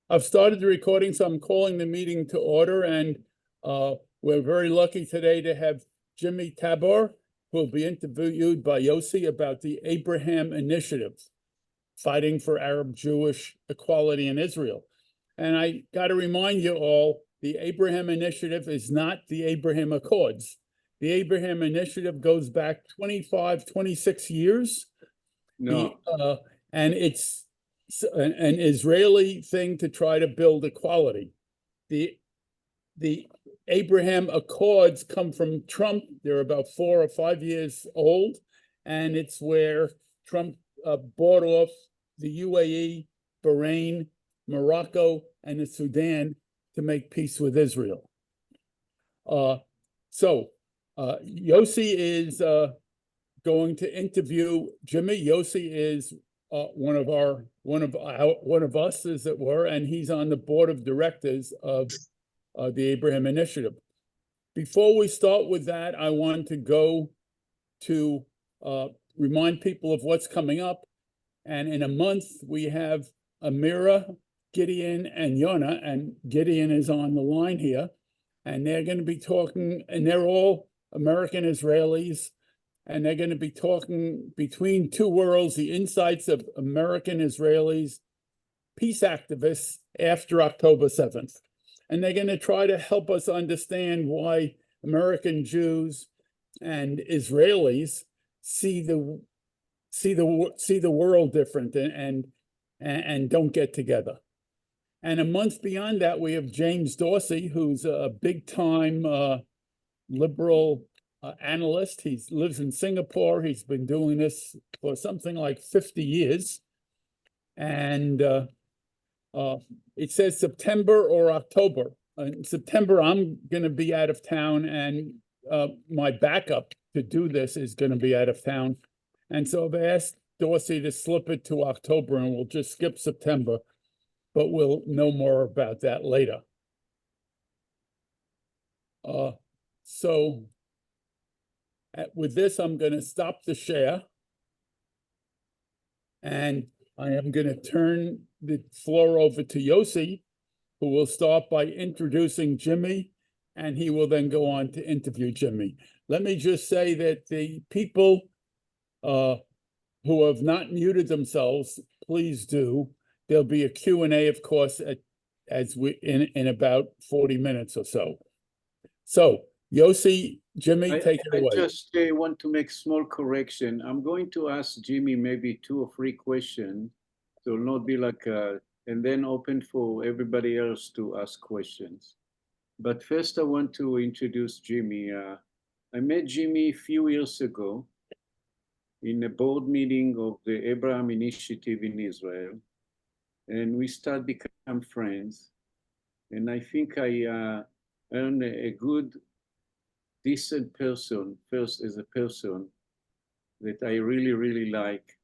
I've started the recording, so I'm calling the meeting to order, and we're very lucky today to have Jimmy Tabor, who will be interviewed by Yossi about the Abraham Initiative, fighting for Arab-Jewish equality in Israel. And I got to remind you all, the Abraham Initiative is not the Abraham Accords. The Abraham Initiative goes back 25, 26 years. No. And it's an Israeli thing to try to build equality. The Abraham Accords come from Trump. They're about 4 or 5 years old, and it's where Trump bought off the UAE, Bahrain, Morocco, and the Sudan to make peace with Israel. So Yossi is going to interview Jimmy. Yossi is one of us, as it were, and he's on the board of directors of the Abraham Initiative. Before we start with that, I want to go to remind people of what's coming up. And in a month, we have Amira, Gideon, and Yona, and Gideon is on the line here, and they're going to be talking, and they're all American Israelis, and they're going to be talking between two worlds, the insights of American Israelis, peace activists after October 7th. And they're going to try to help us understand why American Jews and Israelis see the world different and don't get together. And a month beyond that, we have James Dorsey, who's a big-time liberal analyst. He lives in Singapore. He's been doing this for something like 50 years. And it says September or October. In September, I'm going to be out of town, and my backup to do this is going to be out of town. And so I've asked Dorsey to slip it to October, and we'll just skip September, but we'll know more about that later. So with this, I'm going to stop the share, and I am going to turn the floor over to Yossi, who will start by introducing Jimmy, and he will then go on to interview Jimmy. Let me just say that the people who have not muted themselves, please do. There'll be a Q&A, of course, in about 40 minutes or so. So, Yossi, Jimmy, take it away. I just want to make a small correction. I'm going to ask Jimmy maybe 2 or 3 questions. So it'll not be like, and then open for everybody else to ask questions. But first, I want to introduce Jimmy. I met Jimmy a few years ago in a board meeting of the Abraham Initiative in Israel. And we started become friends. And I think I earned a good, decent person, first as a person, that I really, really like.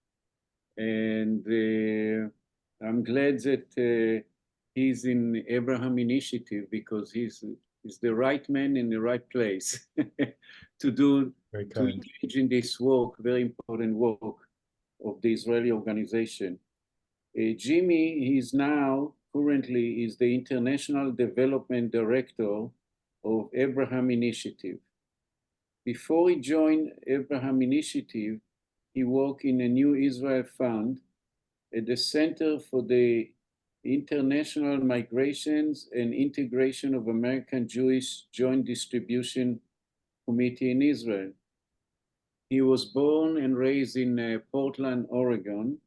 And I'm glad that he's in Abraham Initiative, because he's the right man in the right place to engage in this work, very important work of the Israeli organization. Jimmy is now currently is the International Development Director of Abraham Initiative. Before he joined Abraham Initiative, he worked in a New Israel Fund at the Center for the International Migrations and Integration of American Jewish Joint Distribution Committee in Israel. He was born and raised in Portland, Oregon,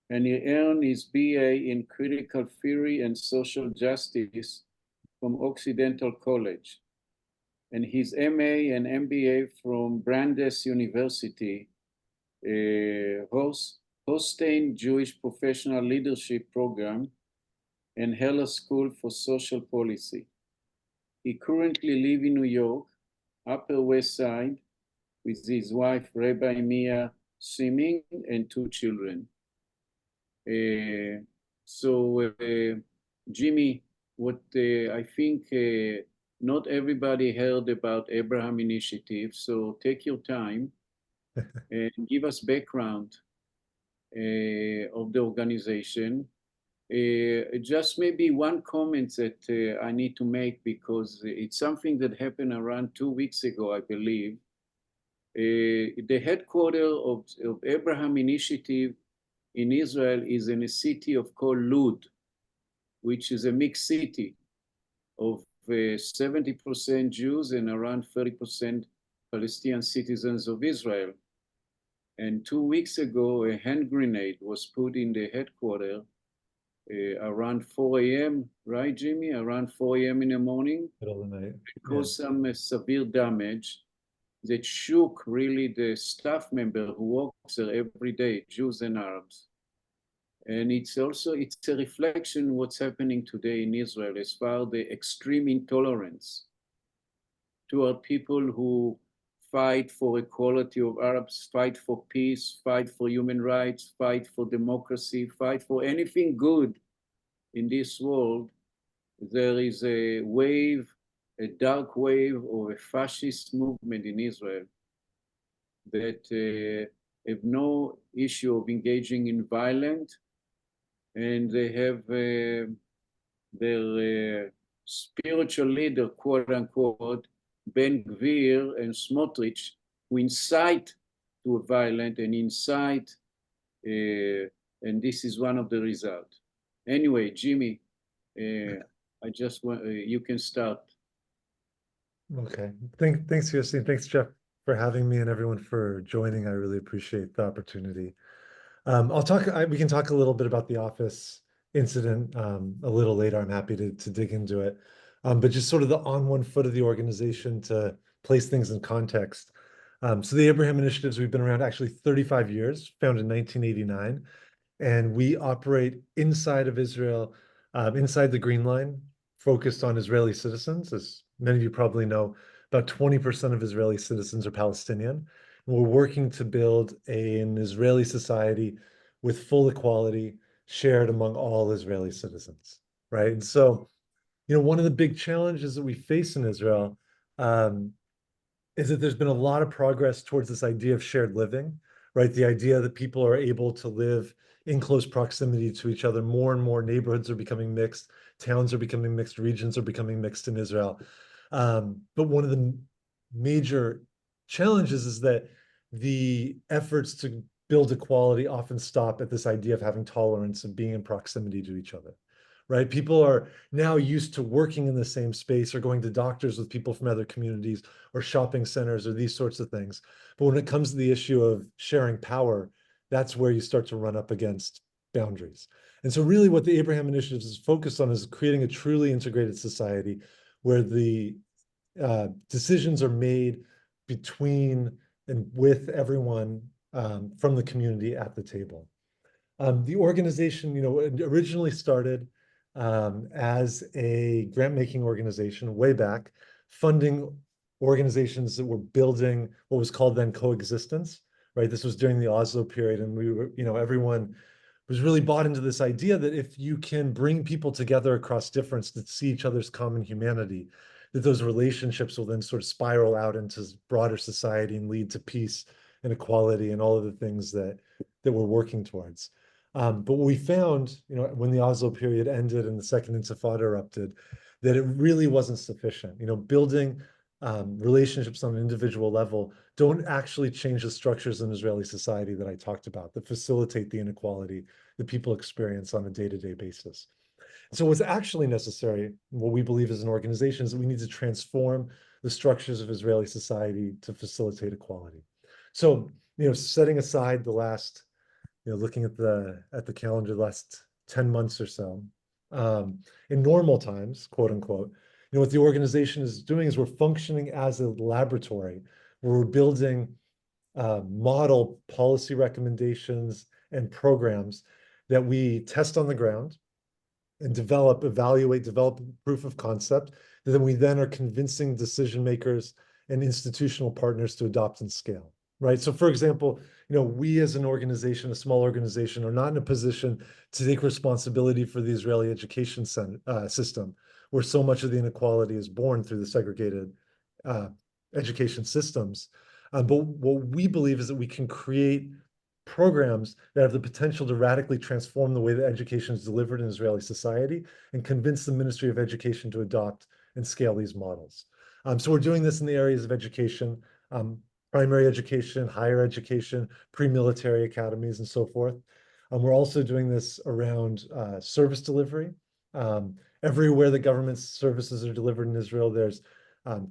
and he earned his BA in Critical Theory and Social Justice from Occidental College, and his MA and MBA from Brandeis University, Holstein Jewish Professional Leadership Program, and Heller School for Social Policy. He currently lives in New York, Upper West Side, with his wife, Rabbi Mia Siming, and 2 children. Jimmy, what I think not everybody heard about Abraham Initiative, so take your time and give us background. of the organization. Just maybe one comment that I need to make, because it's something that happened around 2 weeks ago, I believe. The headquarters of Abraham Initiative in Israel is in a city called Lud, which is a mixed city of 70% Jews and around 30% Palestinian citizens of Israel. And 2 weeks ago, a hand grenade was put in the headquarters around 4 a.m., right, Jimmy? Around 4 a.m. in the morning. Middle of the night. It caused some severe damage that shook really the staff member who works there every day, Jews and Arabs. And it's a reflection of what's happening today in Israel as far as the extreme intolerance toward people who fight for equality of Arabs, fight for peace, fight for human rights, fight for democracy, fight for anything good in this world. There is a wave, a dark wave of a fascist movement in Israel that have no issue of engaging in violence, and they have their spiritual leader, quote unquote, Ben Gvir and Smotrich, who incite to a violent and incite, and this is one of the results. Anyway, Jimmy, I just want, you can start. Okay. Thanks, Yossi, and thanks, Jeff, for having me, and everyone for joining. I really appreciate the opportunity. We can talk a little bit about the office incident a little later. I'm happy to dig into it. But just sort of the on one foot of the organization to place things in context. So the Abraham Initiatives, we've been around actually 35 years, founded in 1989. And we operate inside of Israel, inside the Green Line, focused on Israeli citizens. As many of you probably know, about 20% of Israeli citizens are Palestinian. And we're working to build an Israeli society with full equality shared among all Israeli citizens, right? And so, one of the big challenges that we face in Israel is that there's been a lot of progress towards this idea of shared living, right? The idea that people are able to live in close proximity to each other. More and more neighborhoods are becoming mixed, towns are becoming mixed, regions are becoming mixed in Israel. But one of the major challenges is that the efforts to build equality often stop at this idea of having tolerance and being in proximity to each other, right? People are now used to working in the same space or going to doctors with people from other communities or shopping centers or these sorts of things. But when it comes to the issue of sharing power, that's where you start to run up against boundaries. And so really what the Abraham Initiative is focused on is creating a truly integrated society where the decisions are made between and with everyone from the community at the table. The organization, originally started as a grant-making organization way back, funding organizations that were building what was called then coexistence, right? This was during the Oslo period, and we were, everyone was really bought into this idea that if you can bring people together across difference that see each other's common humanity, that those relationships will then sort of spiral out into broader society and lead to peace and equality and all of the things that we're working towards. But what we found, when the Oslo period ended and the Second Intifada erupted, that it really wasn't sufficient. Building relationships on an individual level don't actually change the structures in Israeli society that I talked about, that facilitate the inequality that people experience on a day-to-day basis. So what's actually necessary, what we believe as an organization, is that we need to transform the structures of Israeli society to facilitate equality. So, setting aside the last, looking at the calendar, the last 10 months or so, in normal times, quote unquote, what the organization is doing is we're functioning as a laboratory where we're building model policy recommendations and programs that we test on the ground and develop proof of concept, that we then are convincing decision makers and institutional partners to adopt and scale, right? So for example, we as an organization, a small organization, are not in a position to take responsibility for the Israeli education system, where so much of the inequality is born through the segregated education systems. But what we believe is that we can create programs that have the potential to radically transform the way that education is delivered in Israeli society and convince the Ministry of Education to adopt and scale these models. So we're doing this in the areas of education, primary education, higher education, pre-military academies, and so forth. We're also doing this around service delivery. Everywhere the government's services are delivered in Israel, there's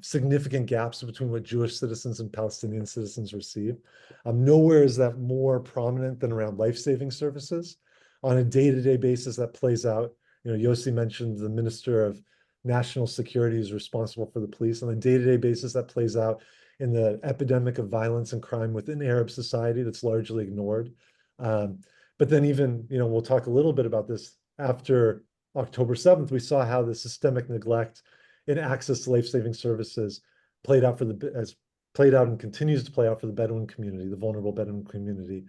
significant gaps between what Jewish citizens and Palestinian citizens receive. Nowhere is that more prominent than around life-saving services. On a day-to-day basis, that plays out. Yossi mentioned the Minister of National Security is responsible for the police. On a day-to-day basis, that plays out in the epidemic of violence and crime within Arab society that's largely ignored. But then even, we'll talk a little bit about this after October 7th, we saw how the systemic neglect in access to life-saving services played out and continues to play out for the Bedouin community, the vulnerable Bedouin community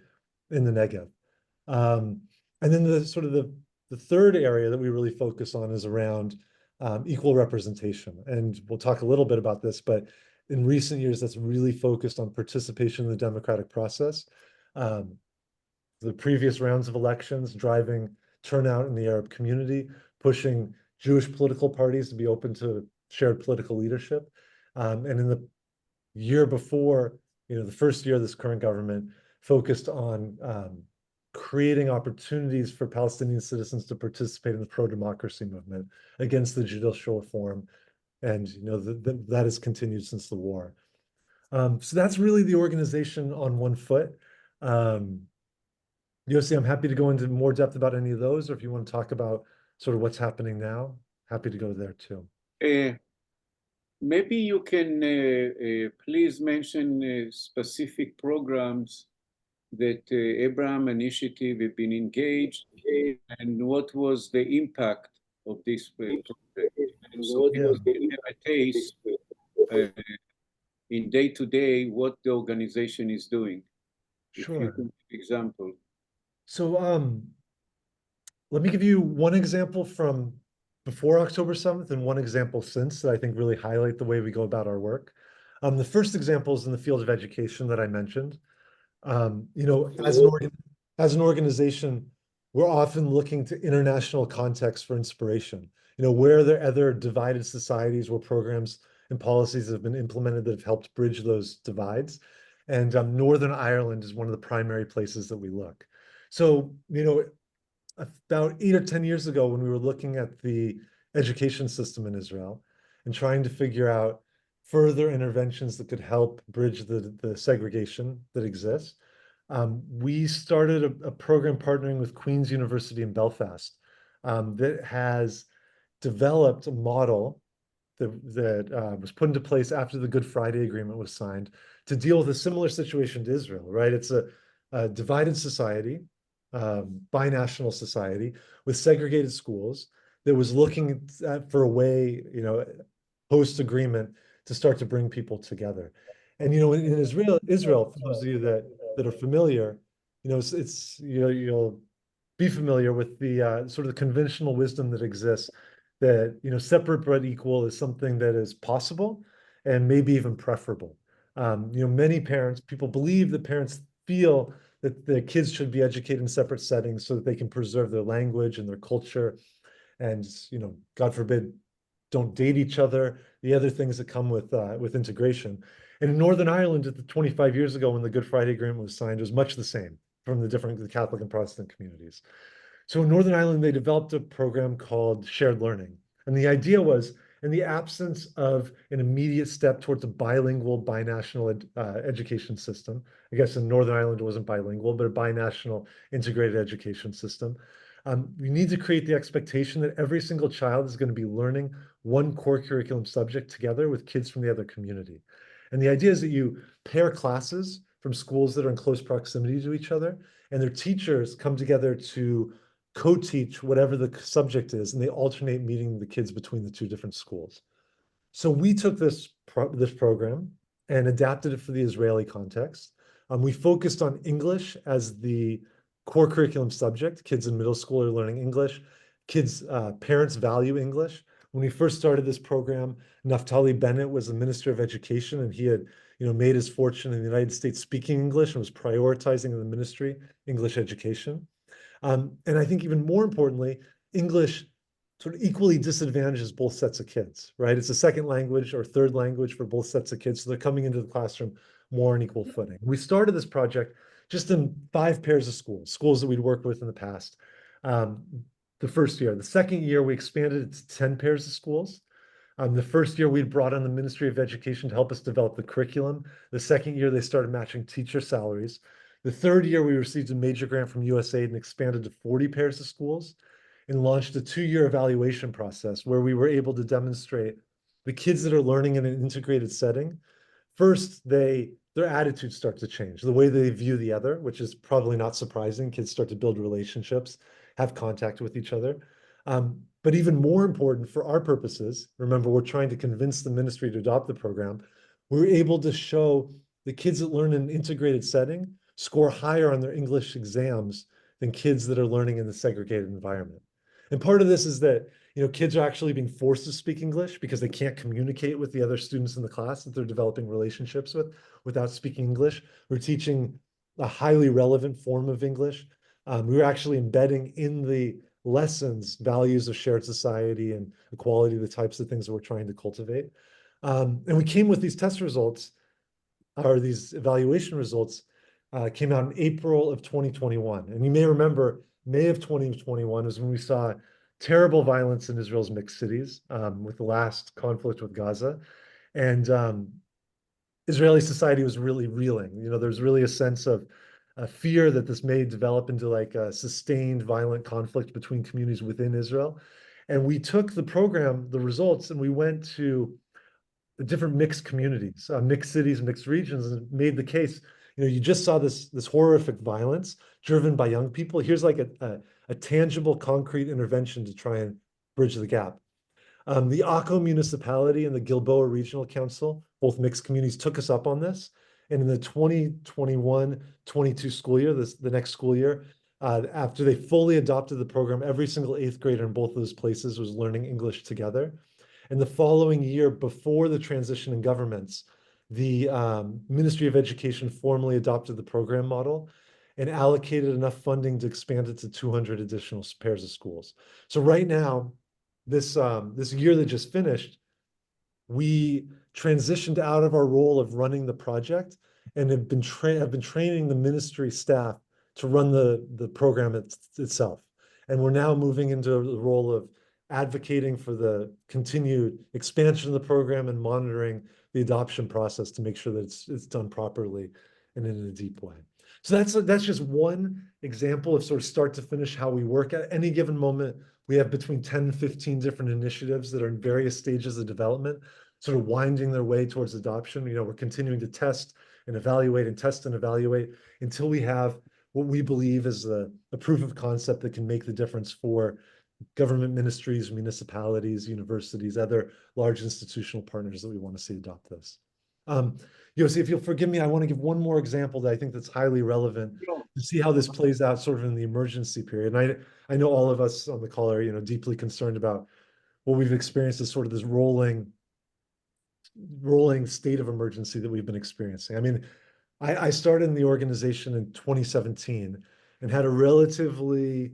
in the Negev. And then the third area that we really focus on is around equal representation. And we'll talk a little bit about this, but in recent years, that's really focused on participation in the democratic process. The previous rounds of elections driving turnout in the Arab community, pushing Jewish political parties to be open to shared political leadership. And in the year before, the first year of this current government focused on creating opportunities for Palestinian citizens to participate in the pro-democracy movement against the judicial reform. And that has continued since the war. So that's really the organization on one foot. Yossi, I'm happy to go into more depth about any of those, or if you want to talk about sort of what's happening now, happy to go there too. Maybe you can please mention specific programs that Abraham Initiative have been engaged, and what was the impact of this project? And so Yeah. was a taste in day-to-day what the organization is doing. Sure. If you can give example. So let me give you one example from before October 7th and one example since that I think really highlight the way we go about our work. The first example is in the field of education that I mentioned. As an organization, we're often looking to international context for inspiration. Where are there other divided societies where programs and policies have been implemented that have helped bridge those divides? And Northern Ireland is one of the primary places that we look. So, about 8 or 10 years ago, when we were looking at the education system in Israel and trying to figure out further interventions that could help bridge the segregation that exists, we started a program partnering with Queen's University in Belfast that has developed a model that was put into place after the Good Friday Agreement was signed to deal with a similar situation to Israel, right? It's a divided society, binational society with segregated schools that was looking for a way, post-agreement to start to bring people together. And, in Israel, for those of you that are familiar, you'll be familiar with the sort of the conventional wisdom that exists that, separate but equal is something that is possible and maybe even preferable. Many people believe that parents feel that the kids should be educated in separate settings so that they can preserve their language and their culture and, God forbid, don't date each other, the other things that come with integration. And in Northern Ireland, 25 years ago, when the Good Friday Agreement was signed, it was much the same from the Catholic and Protestant communities. So in Northern Ireland, they developed a program called shared learning. And the idea was, in the absence of an immediate step towards a bilingual, binational education system, I guess in Northern Ireland it wasn't bilingual, but a binational integrated education system, we need to create the expectation that every single child is going to be learning one core curriculum subject together with kids from the other community. And the idea is that you pair classes from schools that are in close proximity to each other, and their teachers come together to co-teach whatever the subject is, and they alternate meeting the kids between the two different schools. So we took this program and adapted it for the Israeli context. We focused on English as the core curriculum subject. Kids in middle school are learning English. Parents value English. When we first started this program, Naftali Bennett was the Minister of Education, and he had, made his fortune in the United States speaking English and was prioritizing in the ministry English education. And I think even more importantly, English sort of equally disadvantages both sets of kids, right? It's a second language or third language for both sets of kids. So they're coming into the classroom more on equal footing. We started this project just in 5 pairs of schools that we'd worked with in the past. The first year. The second year, we expanded it to 10 pairs of schools. The first year, we'd brought on the Ministry of Education to help us develop the curriculum. The second year, they started matching teacher salaries. The third year, we received a major grant from USAID and expanded to 40 pairs of schools and launched a 2-year evaluation process where we were able to demonstrate the kids that are learning in an integrated setting. First, their attitudes start to change, the way they view the other, which is probably not surprising. Kids start to build relationships, have contact with each other. But even more important for our purposes, remember, we're trying to convince the ministry to adopt the program. We're able to show the kids that learn in an integrated setting score higher on their English exams than kids that are learning in the segregated environment. And part of this is that kids are actually being forced to speak English because they can't communicate with the other students in the class that they're developing relationships with without speaking English. We're teaching a highly relevant form of English. We were actually embedding in the lessons values of shared society and equality, the types of things that we're trying to cultivate. And we came with these test results, or these evaluation results, came out in April of 2021. And you may remember May of 2021 was when we saw terrible violence in Israel's mixed cities with the last conflict with Gaza. And Israeli society was really reeling. There's really a sense of fear that this may develop into like a sustained violent conflict between communities within Israel. And we took the program, the results, and we went to the different mixed communities, mixed cities, mixed regions, and made the case. You just saw this horrific violence driven by young people. Here's like a tangible, concrete intervention to try and bridge the gap. The Akko municipality and the Gilboa Regional Council, both mixed communities, took us up on this. And in the 2021-22 school year, the next school year, after they fully adopted the program, every single 8th grader in both of those places was learning English together. And the following year, before the transition in governments, the Ministry of Education formally adopted the program model and allocated enough funding to expand it to 200 additional pairs of schools. So right now, this year that just finished, we transitioned out of our role of running the project and have been training the ministry staff to run the program itself. And we're now moving into the role of advocating for the continued expansion of the program and monitoring the adoption process to make sure that it's done properly and in a deep way. So that's just one example of sort of start to finish how we work. At any given moment, we have between 10 and 15 different initiatives that are in various stages of development, sort of winding their way towards adoption. We're continuing to test and evaluate and test and evaluate until we have what we believe is a proof of concept that can make the difference for government ministries, municipalities, universities, other large institutional partners that we want to see adopt this. Yossi, if you'll forgive me, I want to give one more example that I think that's highly relevant to see how this plays out sort of in the emergency period. And I know all of us on the call are, deeply concerned about what we've experienced as sort of this rolling state of emergency that we've been experiencing. I mean, I started in the organization in 2017 and had a relatively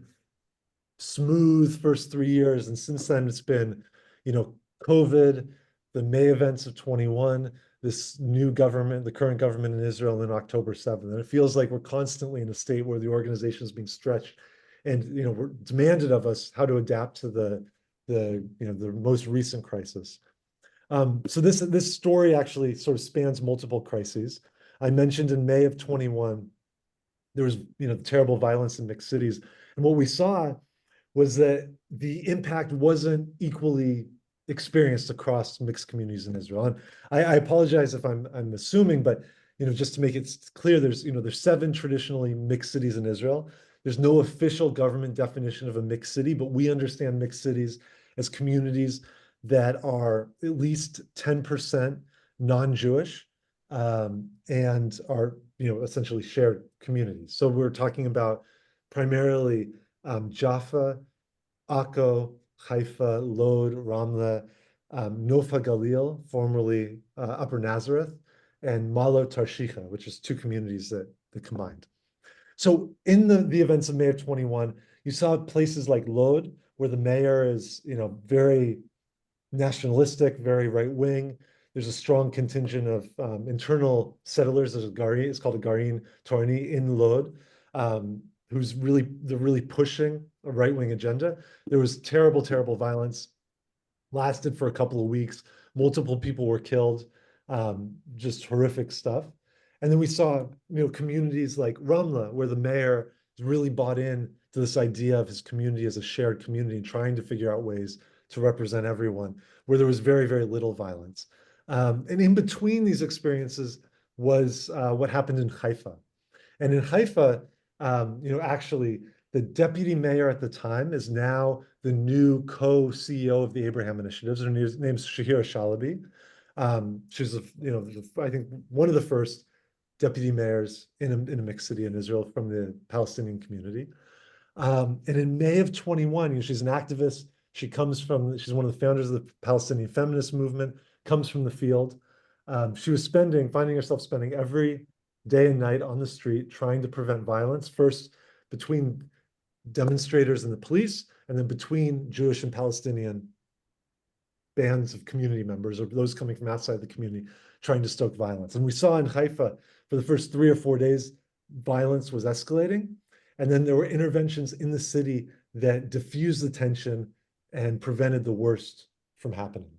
smooth first 3 years. And since then, it's been, COVID, the May events of 21, this new government, the current government in Israel, in October 7th. And it feels like we're constantly in a state where the organization is being stretched and, we're demanded of us how to adapt to the most recent crisis. So this story actually sort of spans multiple crises. I mentioned in May of 21, there was, terrible violence in mixed cities. And what we saw was that the impact wasn't equally experienced across mixed communities in Israel. And I apologize if I'm assuming, but just to make it clear, there's 7 traditionally mixed cities in Israel. There's no official government definition of a mixed city, but we understand mixed cities as communities that are at least 10% non-Jewish and are essentially shared communities. So we're talking about primarily Jaffa, Akko, Haifa, Lod, Ramla, Nof HaGalil, formerly Upper Nazareth, and Malo Tarshiha, which is two communities that combined. So in the events of May of 21, you saw places like Lod, where the mayor is, very nationalistic, very right wing. There's a strong contingent of internal settlers. There's a Garin, it's called a Garin Torni in Lod, they're really pushing a right wing agenda. There was terrible, terrible violence, lasted for a couple of weeks. Multiple people were killed, just horrific stuff. And then we saw, communities like Ramla, where the mayor really bought in to this idea of his community as a shared community and trying to figure out ways to represent everyone, where there was very, very little violence. And in between these experiences was what happened in Haifa. And in Haifa, actually, the deputy mayor at the time is now the new co-CEO of the Abraham Initiatives. Her name's Shahira Shalabi. She's, I think one of the first deputy mayors in a mixed city in Israel from the Palestinian community. And in May of 21, she's an activist. She's one of the founders of the Palestinian feminist movement, comes from the field. She was finding herself spending every day and night on the street trying to prevent violence, first between demonstrators and the police, and then between Jewish and Palestinian bands of community members or those coming from outside the community trying to stoke violence. And we saw in Haifa for the first 3 or 4 days, violence was escalating. And then there were interventions in the city that diffused the tension and prevented the worst from happening.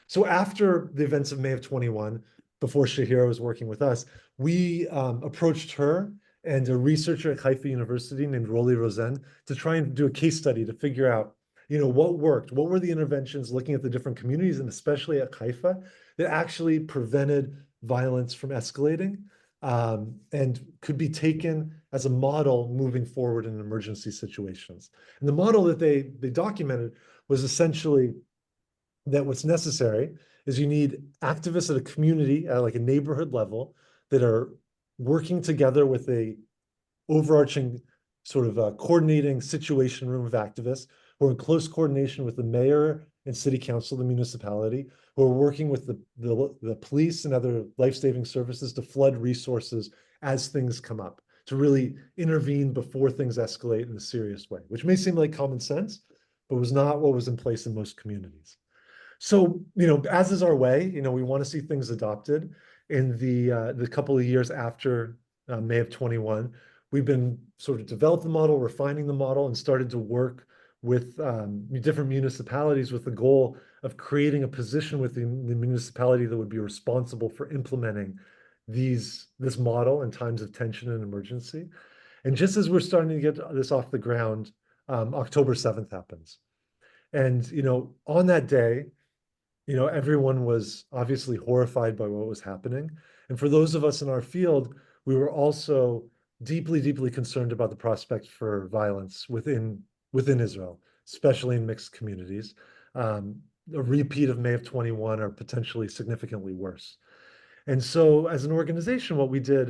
So after the events of May of 21, before Shahira was working with us, we approached her and a researcher at Haifa University named Rolly Rosen to try and do a case study to figure out, what worked, what were the interventions looking at the different communities and especially at Haifa that actually prevented violence from escalating and could be taken as a model moving forward in emergency situations. And the model that they documented was essentially that what's necessary is you need activists at a community, at like a neighborhood level, that are working together with a overarching sort of coordinating situation room of activists who are in close coordination with the mayor and city council, the municipality, who are working with the police and other life-saving services to flood resources as things come up, to really intervene before things escalate in a serious way, which may seem like common sense, but was not what was in place in most communities. So, as is our way, we want to see things adopted. In the couple of years after May of 21, we've been sort of developed the model, refining the model, and started to work with different municipalities with the goal of creating a position within the municipality that would be responsible for implementing this model in times of tension and emergency. And just as we're starting to get this off the ground, October 7th happens. And, on that day, everyone was obviously horrified by what was happening. And for those of us in our field, we were also deeply, deeply concerned about the prospect for violence within Israel, especially in mixed communities. A repeat of May of 21 or potentially significantly worse. And so as an organization, what we did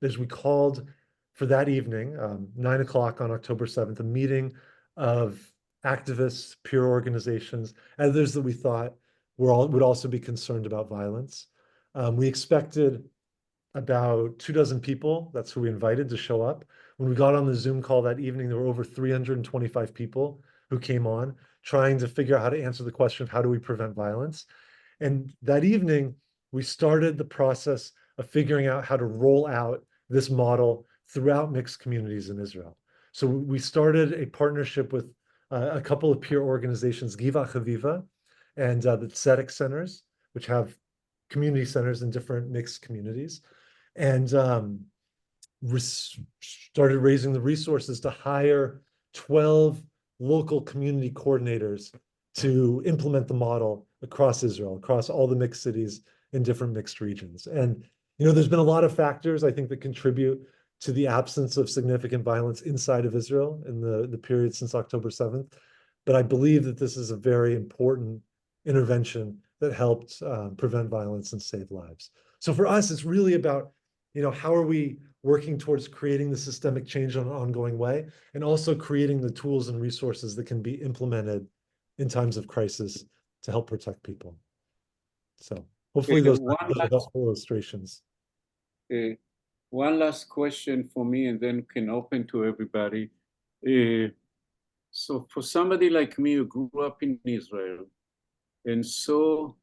is we called for that evening, 9 o'clock on October 7th, a meeting of activists, peer organizations, others that we thought would also be concerned about violence. We expected about 24 people, that's who we invited, to show up. When we got on the Zoom call that evening, there were over 325 people who came on trying to figure out how to answer the question of how do we prevent violence. And that evening, we started the process of figuring out how to roll out this model throughout mixed communities in Israel. So we started a partnership with a couple of peer organizations, Giva Chaviva and the Tzedek Centers, which have community centers in different mixed communities, and started raising the resources to hire 12 local community coordinators to implement the model across Israel, across all the mixed cities in different mixed regions. And, there's been a lot of factors, I think, that contribute to the absence of significant violence inside of Israel in the period since October 7th. But I believe that this is a very important intervention that helped prevent violence and save lives. So for us, it's really about, how are we working towards creating the systemic change in an ongoing way, and also creating the tools and resources that can be implemented in times of crisis to help protect people. So Hopefully those One are helpful illustrations. Uh, one last question for me, and then can open to everybody. So for somebody like me who grew up in Israel and saw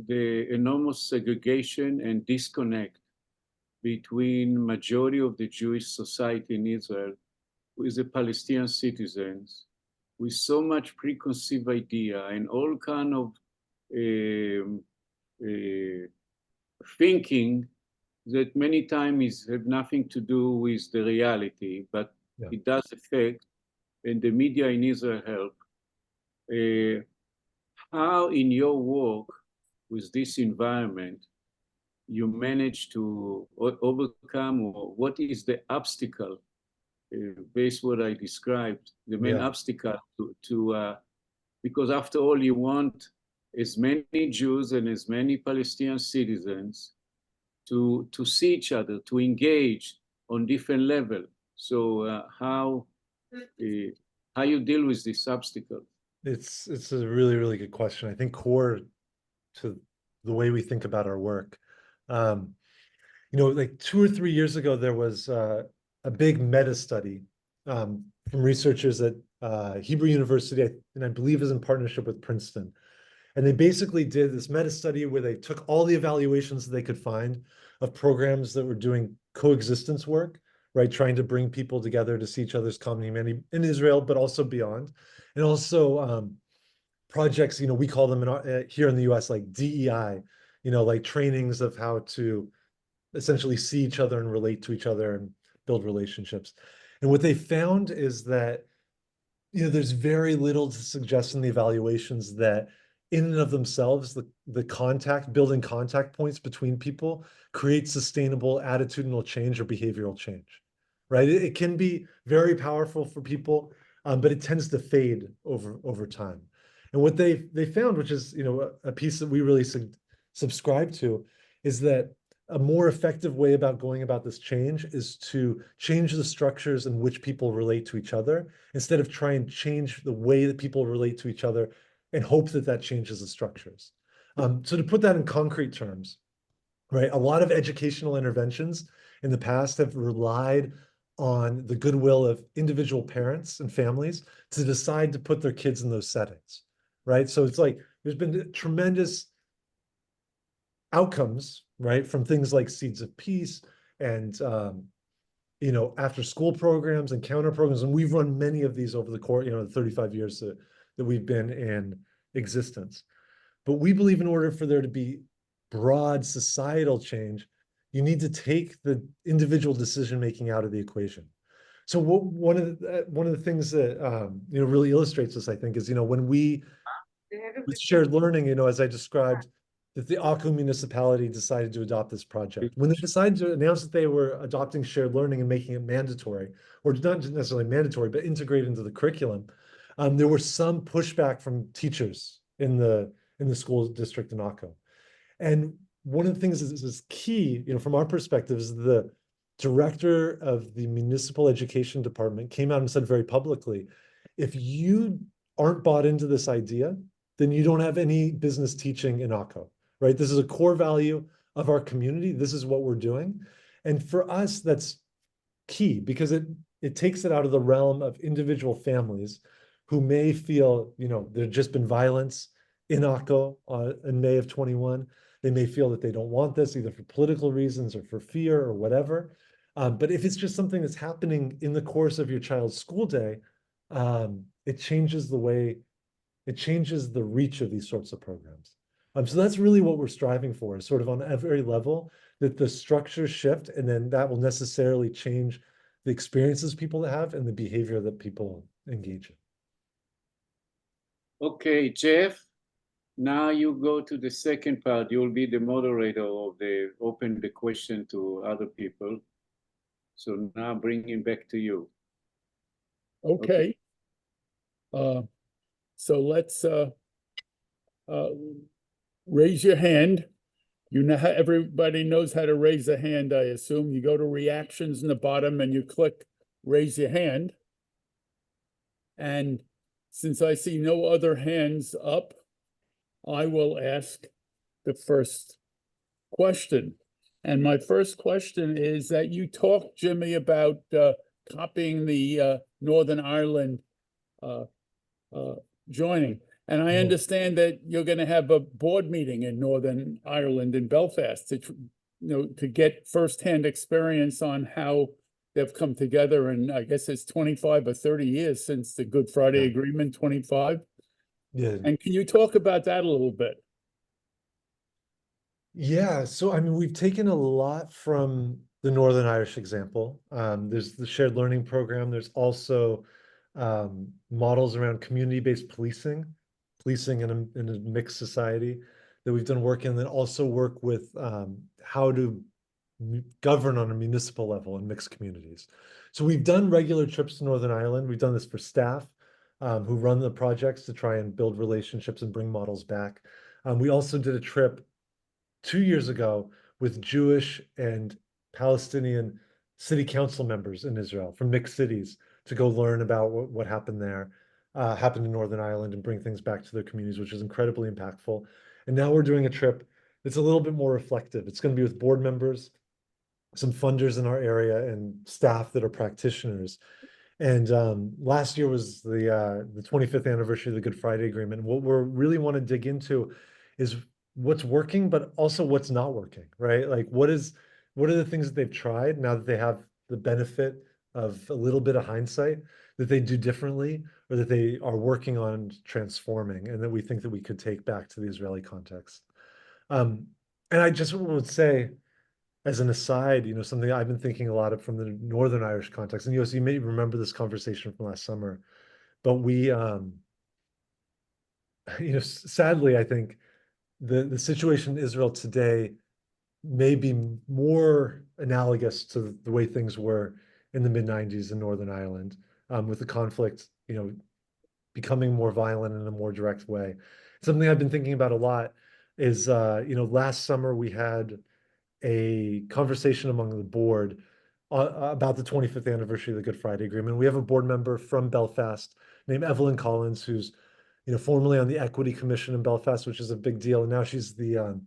the enormous segregation and disconnect between majority of the Jewish society in Israel with the Palestinian citizens, with so much preconceived idea and all kind of thinking that many times have nothing to do with the reality, but Yeah. it does affect, and the media in Israel help. How in your work with this environment you manage to overcome, or what is the obstacle, based what I described, the main Yeah. obstacle to because after all you want as many Jews and as many Palestinian citizens to see each other, to engage on different level. So how you deal with this obstacle? It's a really, really good question. I think core to the way we think about our work. You know, like 2 or 3 years ago, there was a big meta study from researchers at Hebrew University, and I believe is in partnership with Princeton. And they basically did this meta study where they took all the evaluations that they could find of programs that were doing coexistence work, right? Trying to bring people together to see each other's common humanity in Israel, but also beyond. And also projects, you know, we call them here in the US like DEI, you know, like trainings of how to essentially see each other and relate to each other and build relationships. And what they found is that, you know, there's very little to suggest in the evaluations that in and of themselves, the building contact points between people create sustainable attitudinal change or behavioral change, right? It can be very powerful for people, but it tends to fade over time. And what they found, which is, you know, a piece that we really subscribe to, is that a more effective way about going about this change is to change the structures in which people relate to each other instead of try and change the way that people relate to each other and hope that that changes the structures. So to put that in concrete terms, right, a lot of educational interventions in the past have relied on the goodwill of individual parents and families to decide to put their kids in those settings, right? So it's like there's been tremendous outcomes, right, from things like Seeds of Peace and you know, after school programs and counter programs, and we've run many of these over the course, you know, the 35 years that we've been in existence. But we believe in order for there to be broad societal change, you need to take the individual decision making out of the equation. So one of the things that you know, really illustrates this, I think, is, you know, when with shared learning, you know, as I described, that the Akko municipality decided to adopt this project. When they decided to announce that they were adopting shared learning and making it mandatory, or not necessarily mandatory, but integrated into the curriculum, there was some pushback from teachers in the school district in Akko. And one of the things that is key, you know, from our perspective, is the director of the municipal education department came out and said very publicly, if you aren't bought into this idea, then you don't have any business teaching in Akko, right? This is a core value of our community. This is what we're doing. And for us, that's key because it takes it out of the realm of individual families who may feel, you know, there's just been violence in Akko in May of 21. They may feel that they don't want this either for political reasons or for fear or whatever. But if it's just something that's happening in the course of your child's school day, it changes the reach of these sorts of programs. So that's really what we're striving for, is sort of on every level that the structures shift, and then that will necessarily change the experiences people have and the behavior that people engage in. Okay, Jeff, now you go to the second part. You'll be the moderator of open the question to other people. So now bringing back to you. Okay. So let's raise your hand. You know how everybody knows how to raise a hand, I assume. You go to reactions in the bottom and you click raise your hand. And since I see no other hands up, I will ask the first question. And my first question is that you talked, Jimmy, about copying the Northern Ireland joining. And I understand that you're going to have a board meeting in Northern Ireland in Belfast to, to get firsthand experience on how they've come together. And I guess it's 25 or 30 years since the Good Friday Agreement, 25. Yeah. And can you talk about that a little bit? Yeah, so I mean, we've taken a lot from the Northern Irish example. There's the shared learning program. There's also models around community-based policing in a mixed society that we've done work in, that also work with how to govern on a municipal level in mixed communities. So we've done regular trips to Northern Ireland. We've done this for staff who run the projects to try and build relationships and bring models back. We also did a trip 2 years ago with Jewish and Palestinian city council members in Israel from mixed cities to go learn about what happened there, happened in Northern Ireland, and bring things back to their communities, which is incredibly impactful. And now we're doing a trip that's a little bit more reflective. It's going to be with board members, some funders in our area, and staff that are practitioners. And last year was the 25th anniversary of the Good Friday Agreement. What we really want to dig into is what's working, but also what's not working, right? Like what are the things that they've tried now that they have the benefit of a little bit of hindsight that they do differently, or that they are working on transforming, and that we think that we could take back to the Israeli context. And I just would say, as an aside, something I've been thinking a lot of from the Northern Irish context, and Yossi, you may remember this conversation from last summer, but we, sadly, I think the situation in Israel today may be more analogous to the way things were in the mid-90s in Northern Ireland, with the conflict, becoming more violent in a more direct way. Something I've been thinking about a lot is, last summer we had a conversation among the board about the 25th anniversary of the Good Friday Agreement. We have a board member from Belfast named Evelyn Collins, who's formerly on the Equity Commission in Belfast, which is a big deal. And now she's the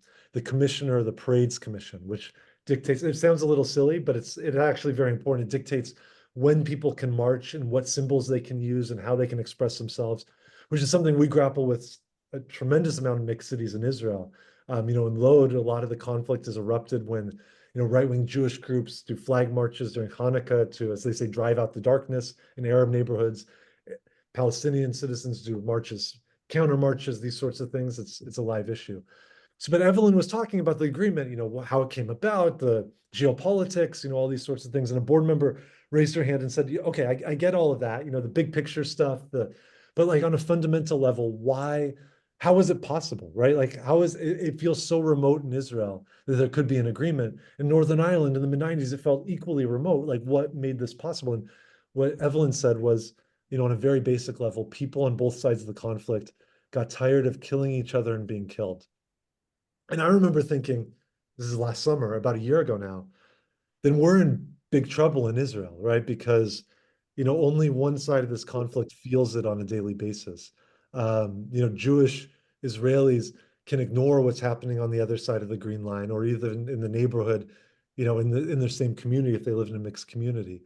commissioner of the Parades Commission, which dictates, it sounds a little silly, but it's actually very important. It dictates when people can march and what symbols they can use and how they can express themselves, which is something we grapple with a tremendous amount of mixed cities in Israel. In Lod, a lot of the conflict is erupted when right-wing Jewish groups do flag marches during Hanukkah to, as they say, drive out the darkness in Arab neighborhoods. Palestinian citizens do marches, counter marches, these sorts of things. It's a live issue. So, but Evelyn was talking about the agreement, how it came about, the geopolitics, all these sorts of things. And a board member raised her hand and said, okay, I get all of that, the big picture stuff, but like on a fundamental level, how is it possible, right? Like it feels so remote in Israel that there could be an agreement. In Northern Ireland in the mid-90s, it felt equally remote. Like what made this possible? And what Evelyn said was, on a very basic level, people on both sides of the conflict got tired of killing each other and being killed. And I remember thinking, this is last summer, about a year ago now, then we're in big trouble in Israel, right? Because, only one side of this conflict feels it on a daily basis. Jewish Israelis can ignore what's happening on the other side of the Green Line, or even in the neighborhood, in their same community if they live in a mixed community.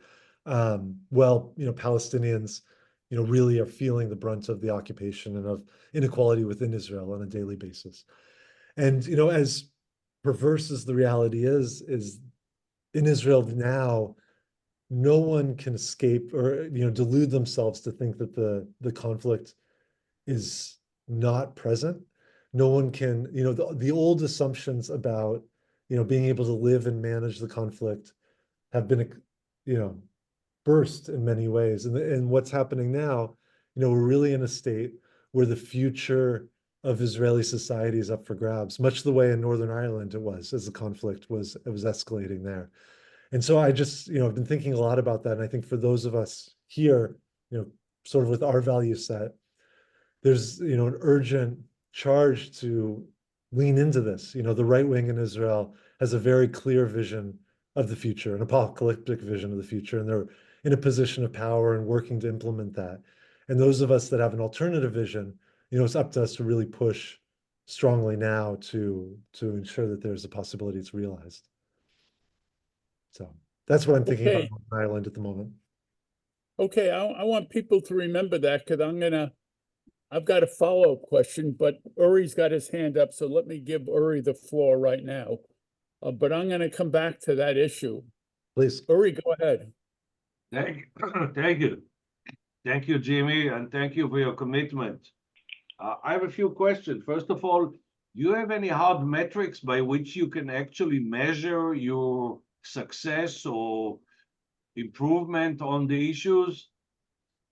Palestinians, really are feeling the brunt of the occupation and of inequality within Israel on a daily basis. And, as perverse as the reality is in Israel now, no one can escape or, delude themselves to think that the conflict is not present. No one can, the old assumptions about, being able to live and manage the conflict have been, burst in many ways. And what's happening now, we're really in a state where the future of Israeli society is up for grabs, much the way in Northern Ireland it was, as the conflict was escalating there. And so I just, I've been thinking a lot about that. And I think for those of us here, sort of with our value set, there's, an urgent charge to lean into this. The right wing in Israel has a very clear vision of the future, an apocalyptic vision of the future, and they're in a position of power and working to implement that. And those of us that have an alternative vision, it's up to us to really push strongly now to ensure that there's a possibility it's realized. So that's what I'm thinking about Okay. on Ireland at the moment. Okay, I want people to remember that because I've got a follow-up question, but Uri's got his hand up, so let me give Uri the floor right now. But I'm gonna come back to that issue. Please. Uri, go ahead. Thank you. Thank you. Thank you, Jimmy, and thank you for your commitment. I have a few questions. First of all, do you have any hard metrics by which you can actually measure your success or improvement on the issues?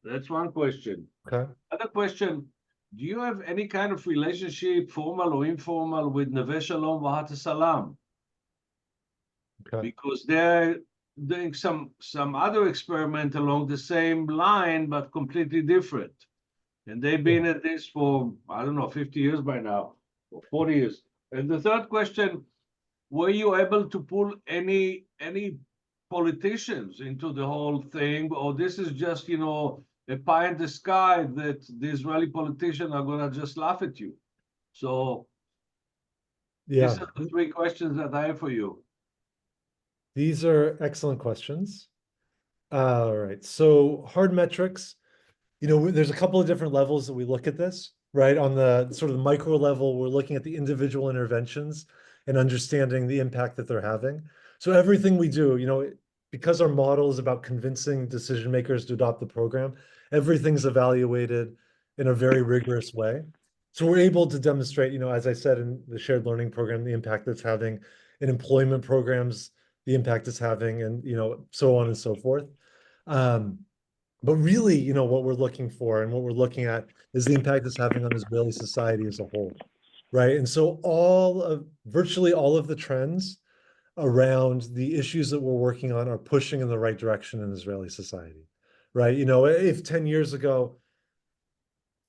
That's one question. Okay. Other question, do you have any kind of relationship, formal or informal, with Neve Shalom Vahat Salam? Okay. Because they're doing some other experiment along the same line, but completely different. And they've been at this for, I don't know, 50 years by now, or 40 years. And the third question, were you able to pull any politicians into the whole thing, or this is just, you know, a pie in the sky that the Israeli politicians are gonna just laugh at you? So Yeah. these are the three questions that I have for you. These are excellent questions. All right. So hard metrics, you know, there's a couple of different levels that we look at this, right? On the sort of the micro level, we're looking at the individual interventions and understanding the impact that they're having. So everything we do, you know, because our model is about convincing decision makers to adopt the program, everything's evaluated in a very rigorous way. So we're able to demonstrate, you know, as I said in the shared learning program, the impact that's having in employment programs, the impact it's having, and, you know, so on and so forth. But really, you know, what we're looking for and what we're looking at is the impact it's having on Israeli society as a whole, right? And so virtually all of the trends around the issues that we're working on are pushing in the right direction in Israeli society, right? You know, if 10 years ago,